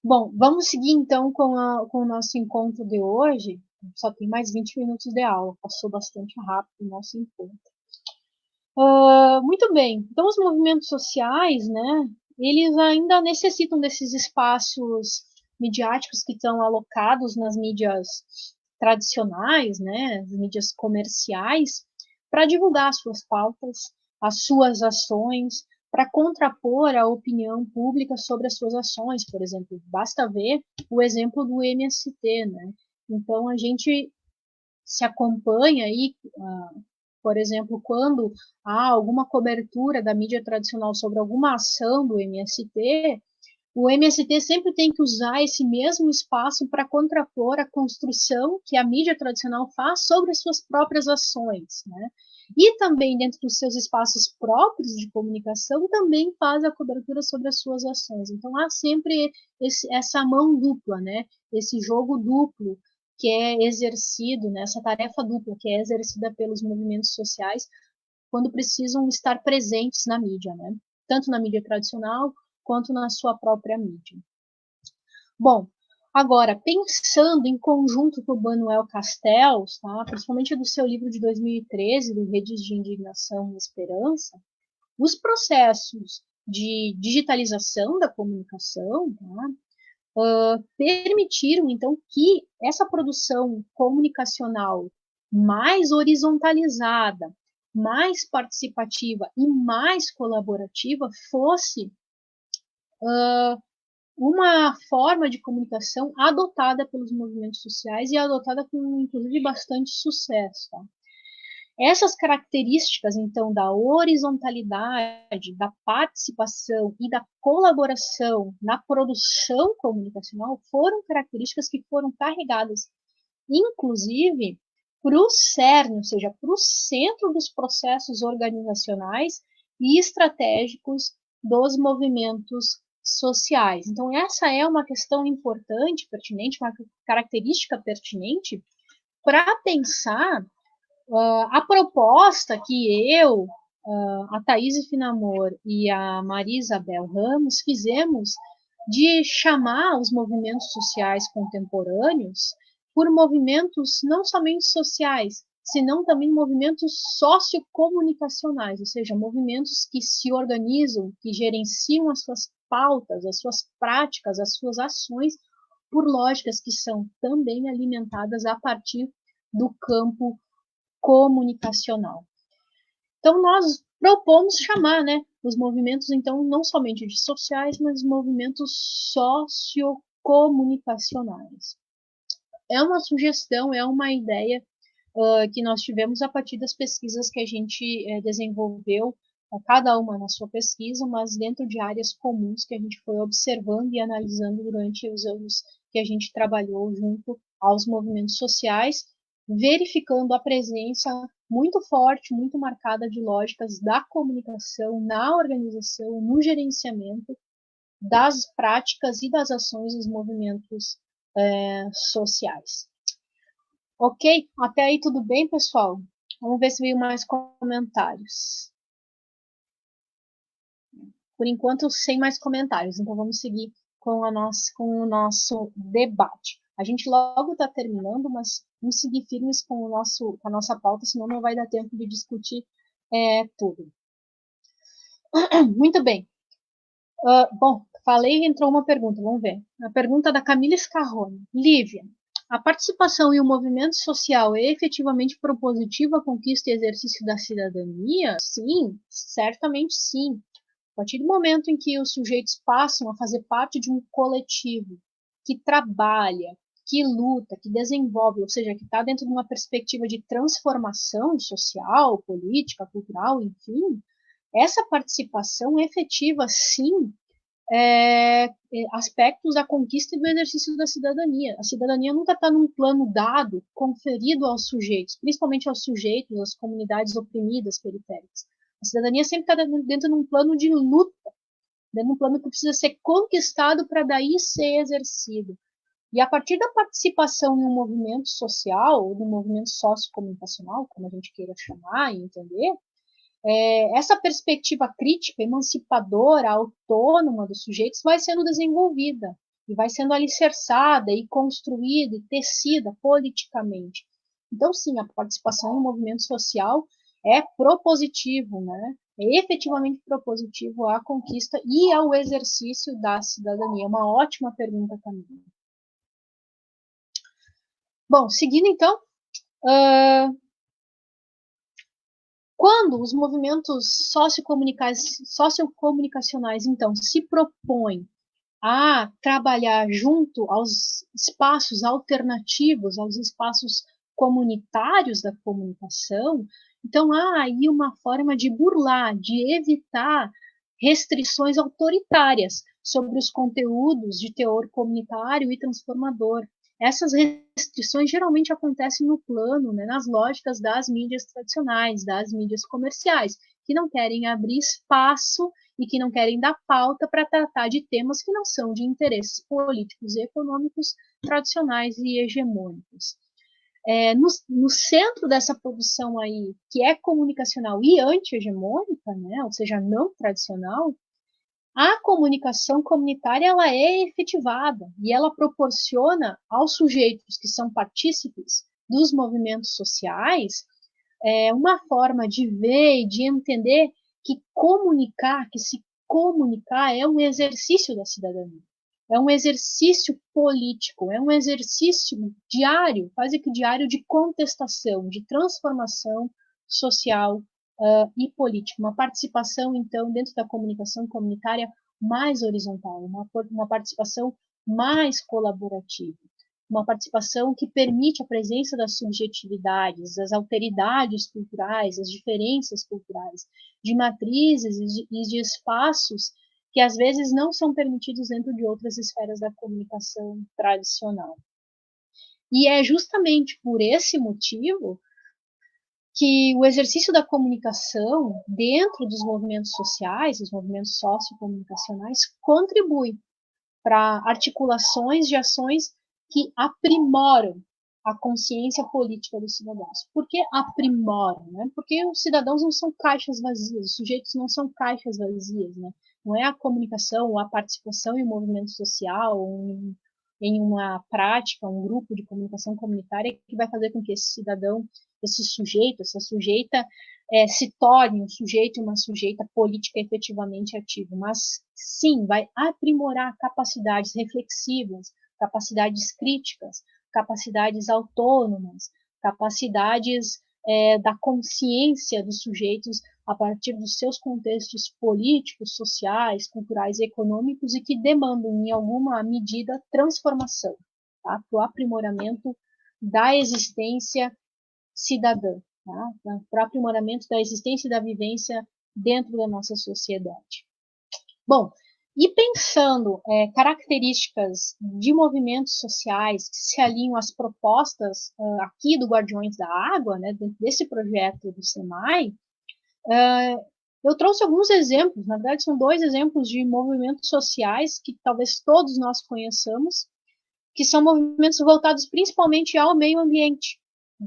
Bom, vamos seguir então com o nosso encontro de hoje. Só tem mais 20 minutos de aula, passou bastante rápido o nosso encontro. Muito bem, então os movimentos sociais, né, eles ainda necessitam desses espaços midiáticos que estão alocados nas mídias tradicionais, né, as mídias comerciais, para divulgar as suas pautas, as suas ações, para contrapor a opinião pública sobre as suas ações, por exemplo. Basta ver o exemplo do MST, né? Então a gente se acompanha aí, por exemplo, quando há alguma cobertura da mídia tradicional sobre alguma ação do MST, o MST sempre tem que usar esse mesmo espaço para contrapor a construção que a mídia tradicional faz sobre as suas próprias ações, né? E também dentro dos seus espaços próprios de comunicação também faz a cobertura sobre as suas ações. Então há sempre essa mão dupla, né? Esse jogo duplo que é exercido, né? Essa tarefa dupla que é exercida pelos movimentos sociais quando precisam estar presentes na mídia, né? Tanto na mídia tradicional quanto na sua própria mídia. Bom, agora, pensando em conjunto com o Manuel Castells, tá? Principalmente do seu livro de 2013, do Redes de Indignação e Esperança, os processos de digitalização da comunicação, tá? Permitiram, então, que essa produção comunicacional mais horizontalizada, mais participativa e mais colaborativa fosse uma forma de comunicação adotada pelos movimentos sociais e adotada com, inclusive, bastante sucesso. Tá? Essas características, então, da horizontalidade, da participação e da colaboração na produção comunicacional foram características que foram carregadas, inclusive, para o cerne, ou seja, para o centro dos processos organizacionais e estratégicos dos movimentos sociais. Então, essa é uma questão importante, pertinente, uma característica pertinente para pensar a proposta que eu, a Thaís Finamor e a Maria Isabel Ramos fizemos de chamar os movimentos sociais contemporâneos por movimentos não somente sociais, senão também movimentos sociocomunicacionais, ou seja, movimentos que se organizam, que gerenciam as suas pautas, as suas práticas, as suas ações por lógicas que são também alimentadas a partir do campo comunicacional. Então, nós propomos chamar, né, os movimentos, então, não somente de sociais, mas movimentos sociocomunicacionais. É uma sugestão, é uma ideia que nós tivemos a partir das pesquisas que a gente desenvolveu, cada uma na sua pesquisa, mas dentro de áreas comuns que a gente foi observando e analisando durante os anos que a gente trabalhou junto aos movimentos sociais, verificando a presença muito forte, muito marcada de lógicas da comunicação na organização, no gerenciamento das práticas e das ações dos movimentos sociais. Ok? Até aí tudo bem, pessoal? Vamos ver se veio mais comentários. por enquanto, sem mais comentários. Então, vamos seguir com o nosso debate. A gente logo está terminando, mas vamos seguir firmes com a nossa pauta, senão não vai dar tempo de discutir tudo. Muito bem. Bom, falei e entrou uma pergunta, vamos ver. A pergunta da Camila Scarrone. Lívia, a participação em um movimento social é efetivamente propositiva à conquista e exercício da cidadania? Sim, certamente sim. A partir do momento em que os sujeitos passam a fazer parte de um coletivo que trabalha, que luta, que desenvolve, ou seja, que está dentro de uma perspectiva de transformação social, política, cultural, enfim, essa participação efetiva, sim, aspectos da conquista e do exercício da cidadania. A cidadania nunca está num plano dado, conferido aos sujeitos, principalmente aos sujeitos, às comunidades oprimidas periféricas. A cidadania sempre está dentro de um plano de luta, dentro de um plano que precisa ser conquistado para daí ser exercido. E a partir da participação em um movimento social, ou de um movimento sociocomunicacional, como a gente queira chamar e entender, essa perspectiva crítica, emancipadora, autônoma dos sujeitos vai sendo desenvolvida e vai sendo alicerçada e construída e tecida politicamente. Então, sim, a participação no movimento social é propositivo, né? É efetivamente propositivo à conquista e ao exercício da cidadania. Uma ótima pergunta também. Bom, seguindo então, quando os movimentos sociocomunicacionais, então, se propõem a trabalhar junto aos espaços alternativos, aos espaços comunitários da comunicação, então há aí uma forma de burlar, de evitar restrições autoritárias sobre os conteúdos de teor comunitário e transformador. Essas restrições geralmente acontecem no plano, né, nas lógicas das mídias tradicionais, das mídias comerciais, que não querem abrir espaço e que não querem dar pauta para tratar de temas que não são de interesses políticos e econômicos tradicionais e hegemônicos. No centro dessa produção aí, que é comunicacional e anti-hegemônica, né, ou seja, não tradicional, a comunicação comunitária ela é efetivada e ela proporciona aos sujeitos que são partícipes dos movimentos sociais uma forma de ver e de entender que comunicar, que se comunicar é um exercício da cidadania, é um exercício político, é um exercício diário, quase que diário de contestação, de transformação social e política, uma participação, então, dentro da comunicação comunitária mais horizontal, uma participação mais colaborativa, uma participação que permite a presença das subjetividades, das alteridades culturais, das diferenças culturais, de matrizes e de espaços que às vezes não são permitidos dentro de outras esferas da comunicação tradicional. E é justamente por esse motivo que o exercício da comunicação dentro dos movimentos sociais, os movimentos sociocomunicacionais, contribui para articulações de ações que aprimoram a consciência política dos cidadãos. Por que aprimoram? Né? Porque os cidadãos não são caixas vazias, os sujeitos não são caixas vazias. Né? Não é a comunicação ou a participação em um movimento social, ou em uma prática, um grupo de comunicação comunitária que vai fazer com que esse cidadão, esse sujeito, essa sujeita se torne um sujeito e uma sujeita política efetivamente ativa, mas sim, vai aprimorar capacidades reflexivas, capacidades críticas, capacidades autônomas, capacidades da consciência dos sujeitos a partir dos seus contextos políticos, sociais, culturais e econômicos e que demandam, em alguma medida, transformação, tá? Para o aprimoramento da existência cidadã, tá? Para o aprimoramento da existência e da vivência dentro da nossa sociedade. Bom, e pensando características de movimentos sociais que se alinham às propostas aqui do Guardiões da Água, né, dentro desse projeto do SEMAI, eu trouxe alguns exemplos, na verdade são 2 exemplos de movimentos sociais que talvez todos nós conheçamos, que são movimentos voltados principalmente ao meio ambiente.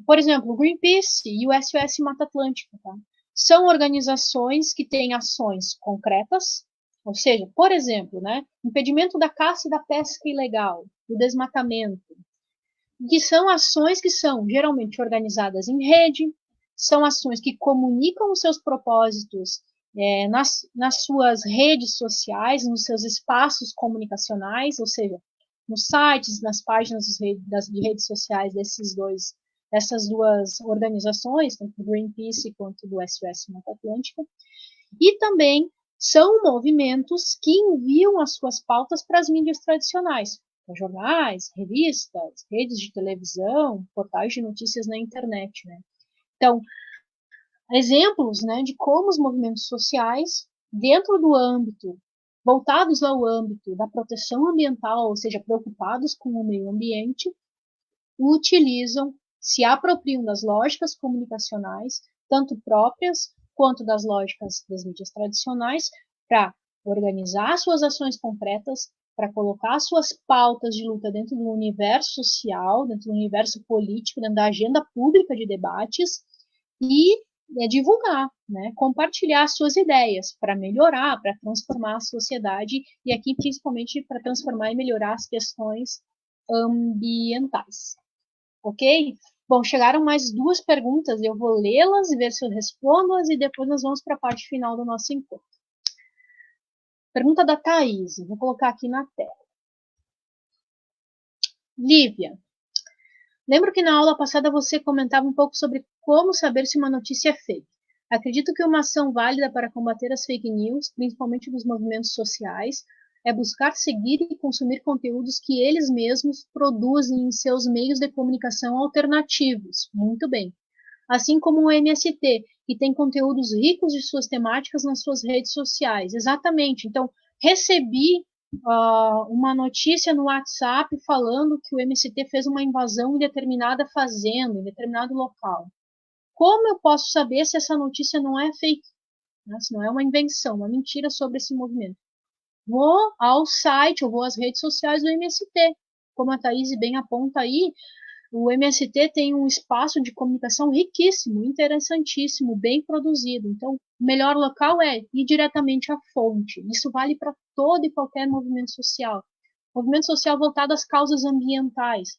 Por exemplo, o Greenpeace e o SOS Mata Atlântica. Tá? São organizações que têm ações concretas, Ou seja, por exemplo, né, impedimento da caça e da pesca ilegal, do desmatamento, que são ações que são geralmente organizadas em rede, são ações que comunicam os seus propósitos nas suas redes sociais, nos seus espaços comunicacionais, ou seja, nos sites, nas páginas de redes sociais dessas duas organizações, tanto do Greenpeace quanto do SOS Mata Atlântica, e também são movimentos que enviam as suas pautas para as mídias tradicionais, jornais, revistas, redes de televisão, portais de notícias na internet, né? Então, exemplos, né, de como os movimentos sociais, dentro do âmbito, voltados ao âmbito da proteção ambiental, ou seja, preocupados com o meio ambiente, utilizam, se apropriam das lógicas comunicacionais, tanto próprias quanto das lógicas das mídias tradicionais, para organizar suas ações concretas, para colocar suas pautas de luta dentro do universo social, dentro do universo político, dentro da agenda pública de debates e divulgar, né, compartilhar suas ideias para melhorar, para transformar a sociedade e aqui principalmente para transformar e melhorar as questões ambientais. Ok? Bom, chegaram mais duas perguntas, eu vou lê-las e ver se eu respondo-as e depois nós vamos para a parte final do nosso encontro. Pergunta da Thaís, vou colocar aqui na tela. Lívia, lembro que na aula passada você comentava um pouco sobre como saber se uma notícia é fake. Acredito que uma ação válida para combater as fake news, principalmente dos movimentos sociais, é buscar seguir e consumir conteúdos que eles mesmos produzem em seus meios de comunicação alternativos. Muito bem. Assim como o MST, que tem conteúdos ricos de suas temáticas nas suas redes sociais. Exatamente. Então, recebi uma notícia no WhatsApp falando que o MST fez uma invasão em determinada fazenda, em determinado local. Como eu posso saber se essa notícia não é fake, né? Se não é uma invenção, uma mentira sobre esse movimento? Vou ao site, eu vou às redes sociais do MST. Como a Thaís bem aponta aí, o MST tem um espaço de comunicação riquíssimo, interessantíssimo, bem produzido. Então, o melhor local é ir diretamente à fonte. Isso vale para todo e qualquer movimento social. Movimento social voltado às causas ambientais.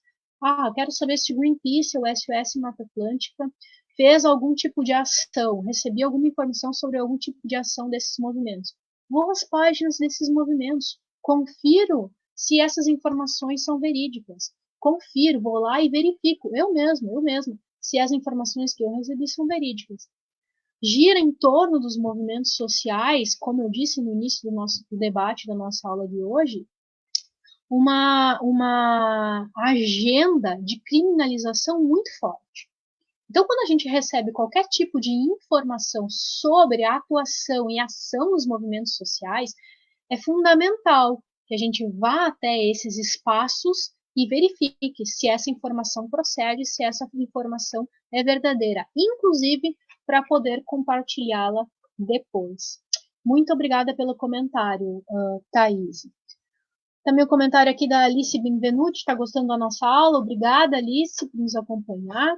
Quero saber se o Greenpeace ou SOS Mata Atlântica fez algum tipo de ação, recebi alguma informação sobre algum tipo de ação desses movimentos. Vou às páginas desses movimentos, confiro se essas informações são verídicas. Confiro, vou lá e verifico, eu mesmo, se as informações que eu recebi são verídicas. Gira em torno dos movimentos sociais, como eu disse no início do nosso debate, da nossa aula de hoje, uma agenda de criminalização muito forte. Então, quando a gente recebe qualquer tipo de informação sobre a atuação e ação nos movimentos sociais, é fundamental que a gente vá até esses espaços e verifique se essa informação procede, se essa informação é verdadeira, inclusive para poder compartilhá-la depois. Muito obrigada pelo comentário, Thaís. Também o comentário aqui da Alice Benvenuti, está gostando da nossa aula. Obrigada, Alice, por nos acompanhar.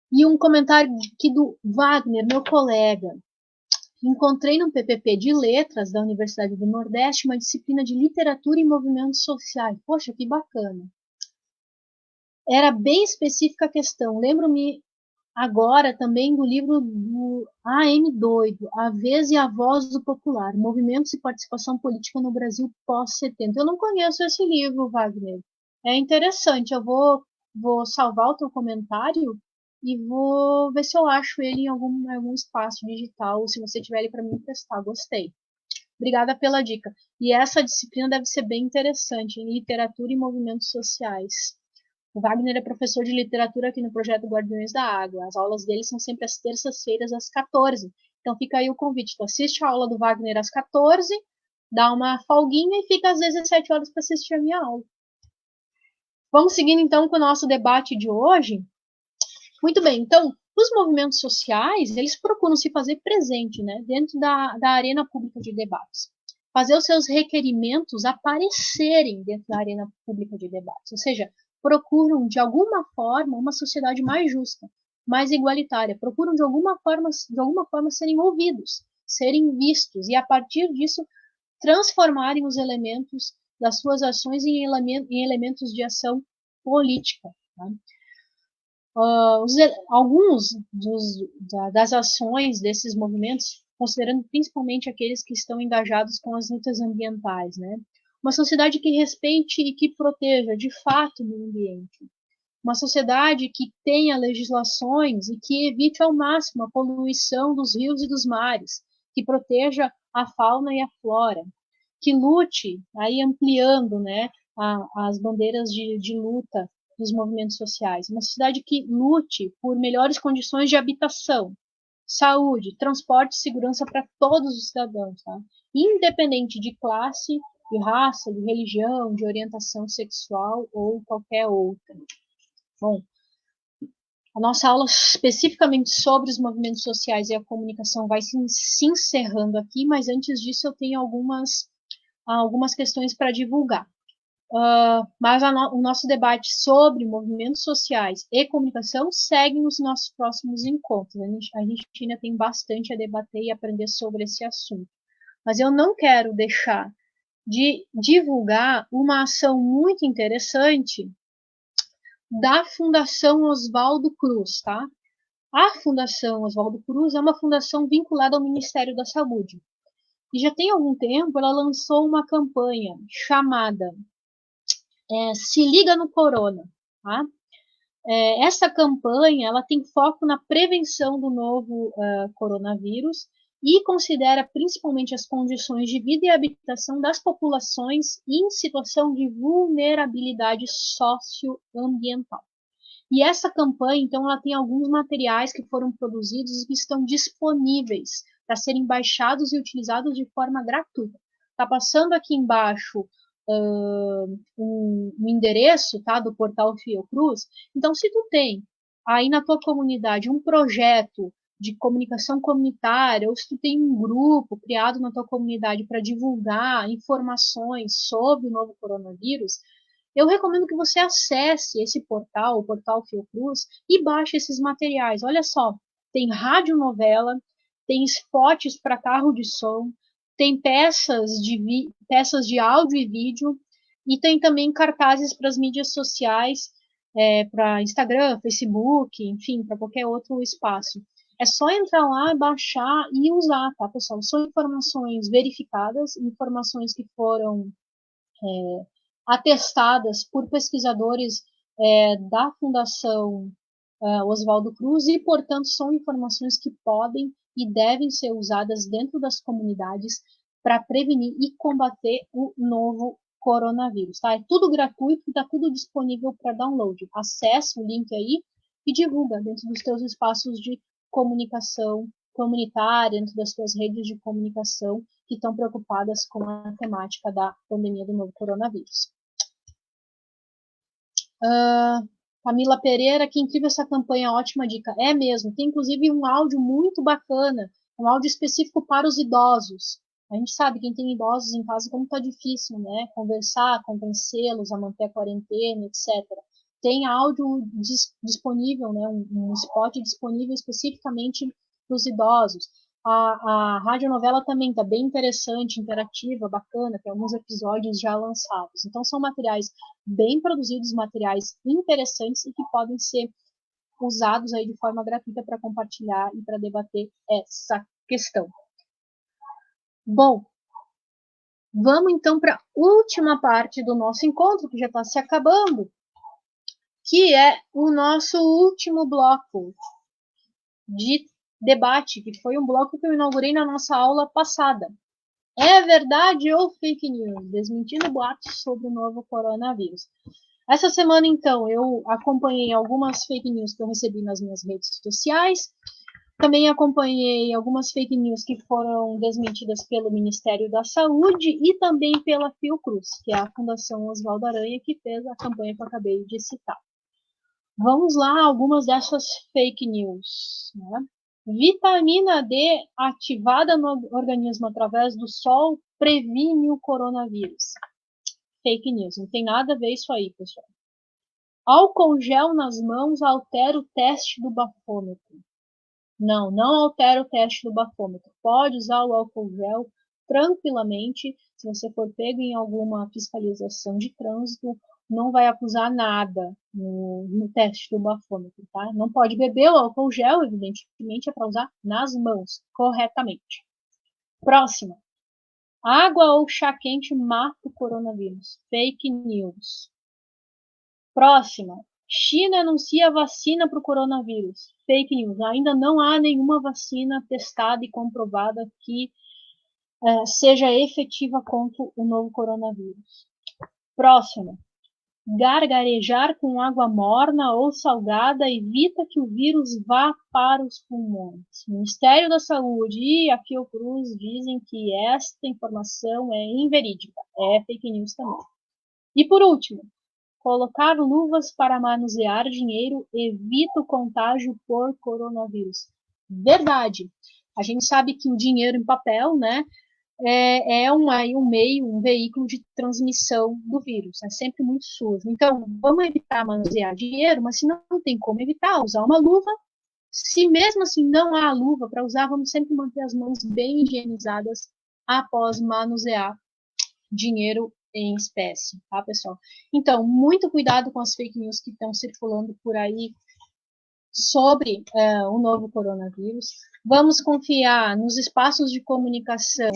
E um comentário aqui do Wagner, meu colega. Encontrei no PPP de Letras da Universidade do Nordeste uma disciplina de literatura e movimentos sociais. Poxa, que bacana. Era bem específica a questão. Lembro-me agora também do livro do A.M. Doido, A Vez e a Voz do Popular, Movimentos e Participação Política no Brasil pós-70. Eu não conheço esse livro, Wagner. É interessante, eu vou salvar o teu comentário e vou ver se eu acho ele em algum espaço digital, se você tiver ele para me emprestar. Gostei. Obrigada pela dica. E essa disciplina deve ser bem interessante, em literatura e movimentos sociais. O Wagner é professor de literatura aqui no projeto Guardiões da Água. As aulas dele são sempre às terças-feiras, às 14. Então fica aí o convite. Tu assiste a aula do Wagner às 14, dá uma folguinha e fica às 17 horas para assistir a minha aula. Vamos seguindo então com o nosso debate de hoje. Muito bem, então, os movimentos sociais, eles procuram se fazer presente, né, dentro da arena pública de debates. Fazer os seus requerimentos aparecerem dentro da arena pública de debates. Ou seja, procuram, de alguma forma, uma sociedade mais justa, mais igualitária. Procuram, de alguma forma serem ouvidos, serem vistos. E, a partir disso, transformarem os elementos das suas ações em elementos de ação política. Tá? Alguns das ações desses movimentos, considerando principalmente aqueles que estão engajados com as lutas ambientais, né? Uma sociedade que respeite e que proteja de fato o meio ambiente. Uma sociedade que tenha legislações e que evite ao máximo a poluição dos rios e dos mares, que proteja a fauna e a flora, que lute, aí ampliando, né, as bandeiras de luta dos movimentos sociais. Uma sociedade que lute por melhores condições de habitação, saúde, transporte e segurança para todos os cidadãos, tá? Independente de classe, de raça, de religião, de orientação sexual ou qualquer outra. Bom, a nossa aula especificamente sobre os movimentos sociais e a comunicação vai se encerrando aqui, mas antes disso eu tenho algumas questões para divulgar. Mas o nosso debate sobre movimentos sociais e comunicação segue nos nossos próximos encontros. A gente ainda tem bastante a debater e aprender sobre esse assunto. Mas eu não quero deixar de divulgar uma ação muito interessante da Fundação Oswaldo Cruz, tá? A Fundação Oswaldo Cruz é uma fundação vinculada ao Ministério da Saúde. E já tem algum tempo ela lançou uma campanha chamada Se Liga no Corona, tá? Essa campanha ela tem foco na prevenção do novo coronavírus e considera principalmente as condições de vida e habitação das populações em situação de vulnerabilidade socioambiental. E essa campanha, então, ela tem alguns materiais que foram produzidos e que estão disponíveis para serem baixados e utilizados de forma gratuita. Está passando aqui embaixo um endereço, tá, do portal Fiocruz. Então, se tu tem aí na tua comunidade um projeto de comunicação comunitária, ou se tu tem um grupo criado na tua comunidade para divulgar informações sobre o novo coronavírus, eu recomendo que você acesse esse portal, o portal Fiocruz, e baixe esses materiais. Olha só, tem radionovela, tem spots para carro de som, tem peças de áudio e vídeo, e tem também cartazes para as mídias sociais, para Instagram, Facebook, enfim, para qualquer outro espaço. É só entrar lá, baixar e usar, tá, pessoal? São informações verificadas, informações que foram atestadas por pesquisadores da Fundação Oswaldo Cruz e, portanto, são informações que podem e devem ser usadas dentro das comunidades para prevenir e combater o novo coronavírus. Tá? É tudo gratuito e está tudo disponível para download. Acesse o link aí e divulga dentro dos teus espaços de comunicação comunitária, dentro das tuas redes de comunicação que estão preocupadas com a temática da pandemia do novo coronavírus. Camila Pereira, que incrível essa campanha, ótima dica. É mesmo, tem inclusive um áudio muito bacana, um áudio específico para os idosos. A gente sabe, quem tem idosos em casa, como está difícil, né? Conversar, convencê-los a manter a quarentena, etc. Tem áudio disponível, né? Um spot disponível especificamente para os idosos. A radionovela também está bem interessante, interativa, bacana, tem alguns episódios já lançados. Então, são materiais bem produzidos, materiais interessantes e que podem ser usados aí de forma gratuita para compartilhar e para debater essa questão. Bom, vamos então para a última parte do nosso encontro, que já está se acabando, que é o nosso último bloco de debate, que foi um bloco que eu inaugurei na nossa aula passada. É verdade ou fake news? Desmentindo boatos sobre o novo coronavírus. Essa semana, então, eu acompanhei algumas fake news que eu recebi nas minhas redes sociais. Também acompanhei algumas fake news que foram desmentidas pelo Ministério da Saúde e também pela Fiocruz, que é a Fundação Oswaldo Aranha, que fez a campanha que eu acabei de citar. Vamos lá, algumas dessas fake news. Né? Vitamina D ativada no organismo através do sol previne o coronavírus. Fake news, não tem nada a ver isso aí, pessoal. Álcool gel nas mãos altera o teste do bafômetro. Não altera o teste do bafômetro. Pode usar o álcool gel tranquilamente. Se você for pego em alguma fiscalização de trânsito, não vai acusar nada no teste do bafômetro, tá? Não pode beber o álcool gel, evidentemente, é para usar nas mãos, corretamente. Próxima. Água ou chá quente mata o coronavírus. Fake news. Próxima. China anuncia vacina para o coronavírus. Fake news. Ainda não há nenhuma vacina testada e comprovada que seja efetiva contra o novo coronavírus. Próxima. Gargarejar com água morna ou salgada evita que o vírus vá para os pulmões. O Ministério da Saúde e a Fiocruz dizem que esta informação é inverídica. É fake news também. E por último, colocar luvas para manusear dinheiro evita o contágio por coronavírus. Verdade. A gente sabe que o dinheiro em papel, né, é um meio, um veículo de transmissão do vírus. É sempre muito sujo. Então, vamos evitar manusear dinheiro, mas se não tem como evitar, usar uma luva. Se mesmo assim não há luva para usar, vamos sempre manter as mãos bem higienizadas após manusear dinheiro em espécie, tá, pessoal? Então, muito cuidado com as fake news que estão circulando por aí sobre o novo coronavírus. Vamos confiar nos espaços de comunicação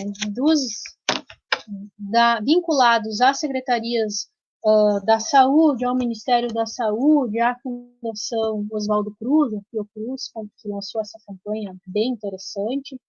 vinculados às secretarias da Saúde, ao Ministério da Saúde, à Fundação Oswaldo Cruz, a Fiocruz, que lançou essa campanha bem interessante.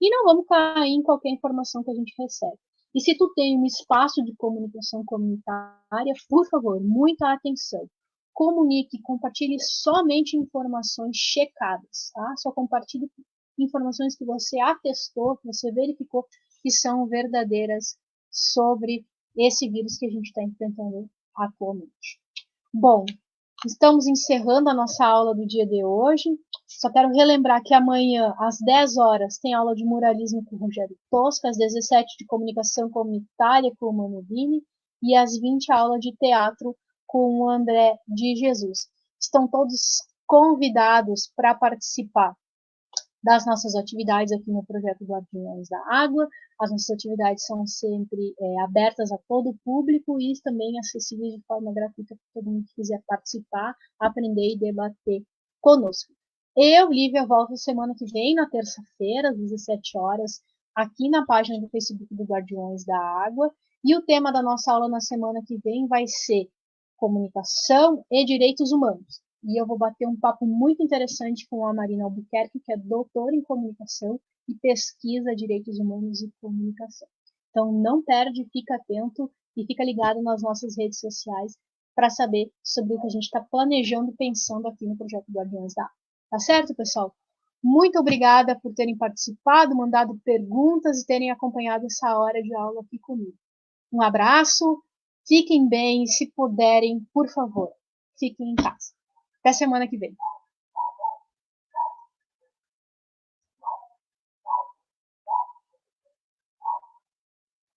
E não vamos cair em qualquer informação que a gente recebe. E se tu tem um espaço de comunicação comunitária, por favor, muita atenção. Comunique, compartilhe somente informações checadas, tá? Só compartilhe informações que você atestou, que você verificou que são verdadeiras sobre esse vírus que a gente está enfrentando atualmente. Bom, estamos encerrando a nossa aula do dia de hoje. Só quero relembrar que amanhã, às 10 horas, tem aula de muralismo com o Rogério Tosca, às 17 de comunicação comunitária com o Mano Vini e às 20 aula de teatro com o André de Jesus. Estão todos convidados para participar das nossas atividades aqui no projeto Guardiões da Água. As nossas atividades são sempre abertas a todo o público e também acessíveis de forma gratuita para todo mundo que quiser participar, aprender e debater conosco. Eu, Lívia, volto semana que vem, na terça-feira, às 17 horas, aqui na página do Facebook do Guardiões da Água. E o tema da nossa aula na semana que vem vai ser comunicação e direitos humanos. E eu vou bater um papo muito interessante com a Marina Albuquerque, que é doutora em comunicação e pesquisa direitos humanos e comunicação. Então não perde, fica atento e fica ligado nas nossas redes sociais para saber sobre o que a gente está planejando e pensando aqui no projeto Guardiões da Água. Tá certo, pessoal? Muito obrigada por terem participado, mandado perguntas e terem acompanhado essa hora de aula aqui comigo. Um abraço, fiquem bem e se puderem, por favor, fiquem em casa. Até semana que vem.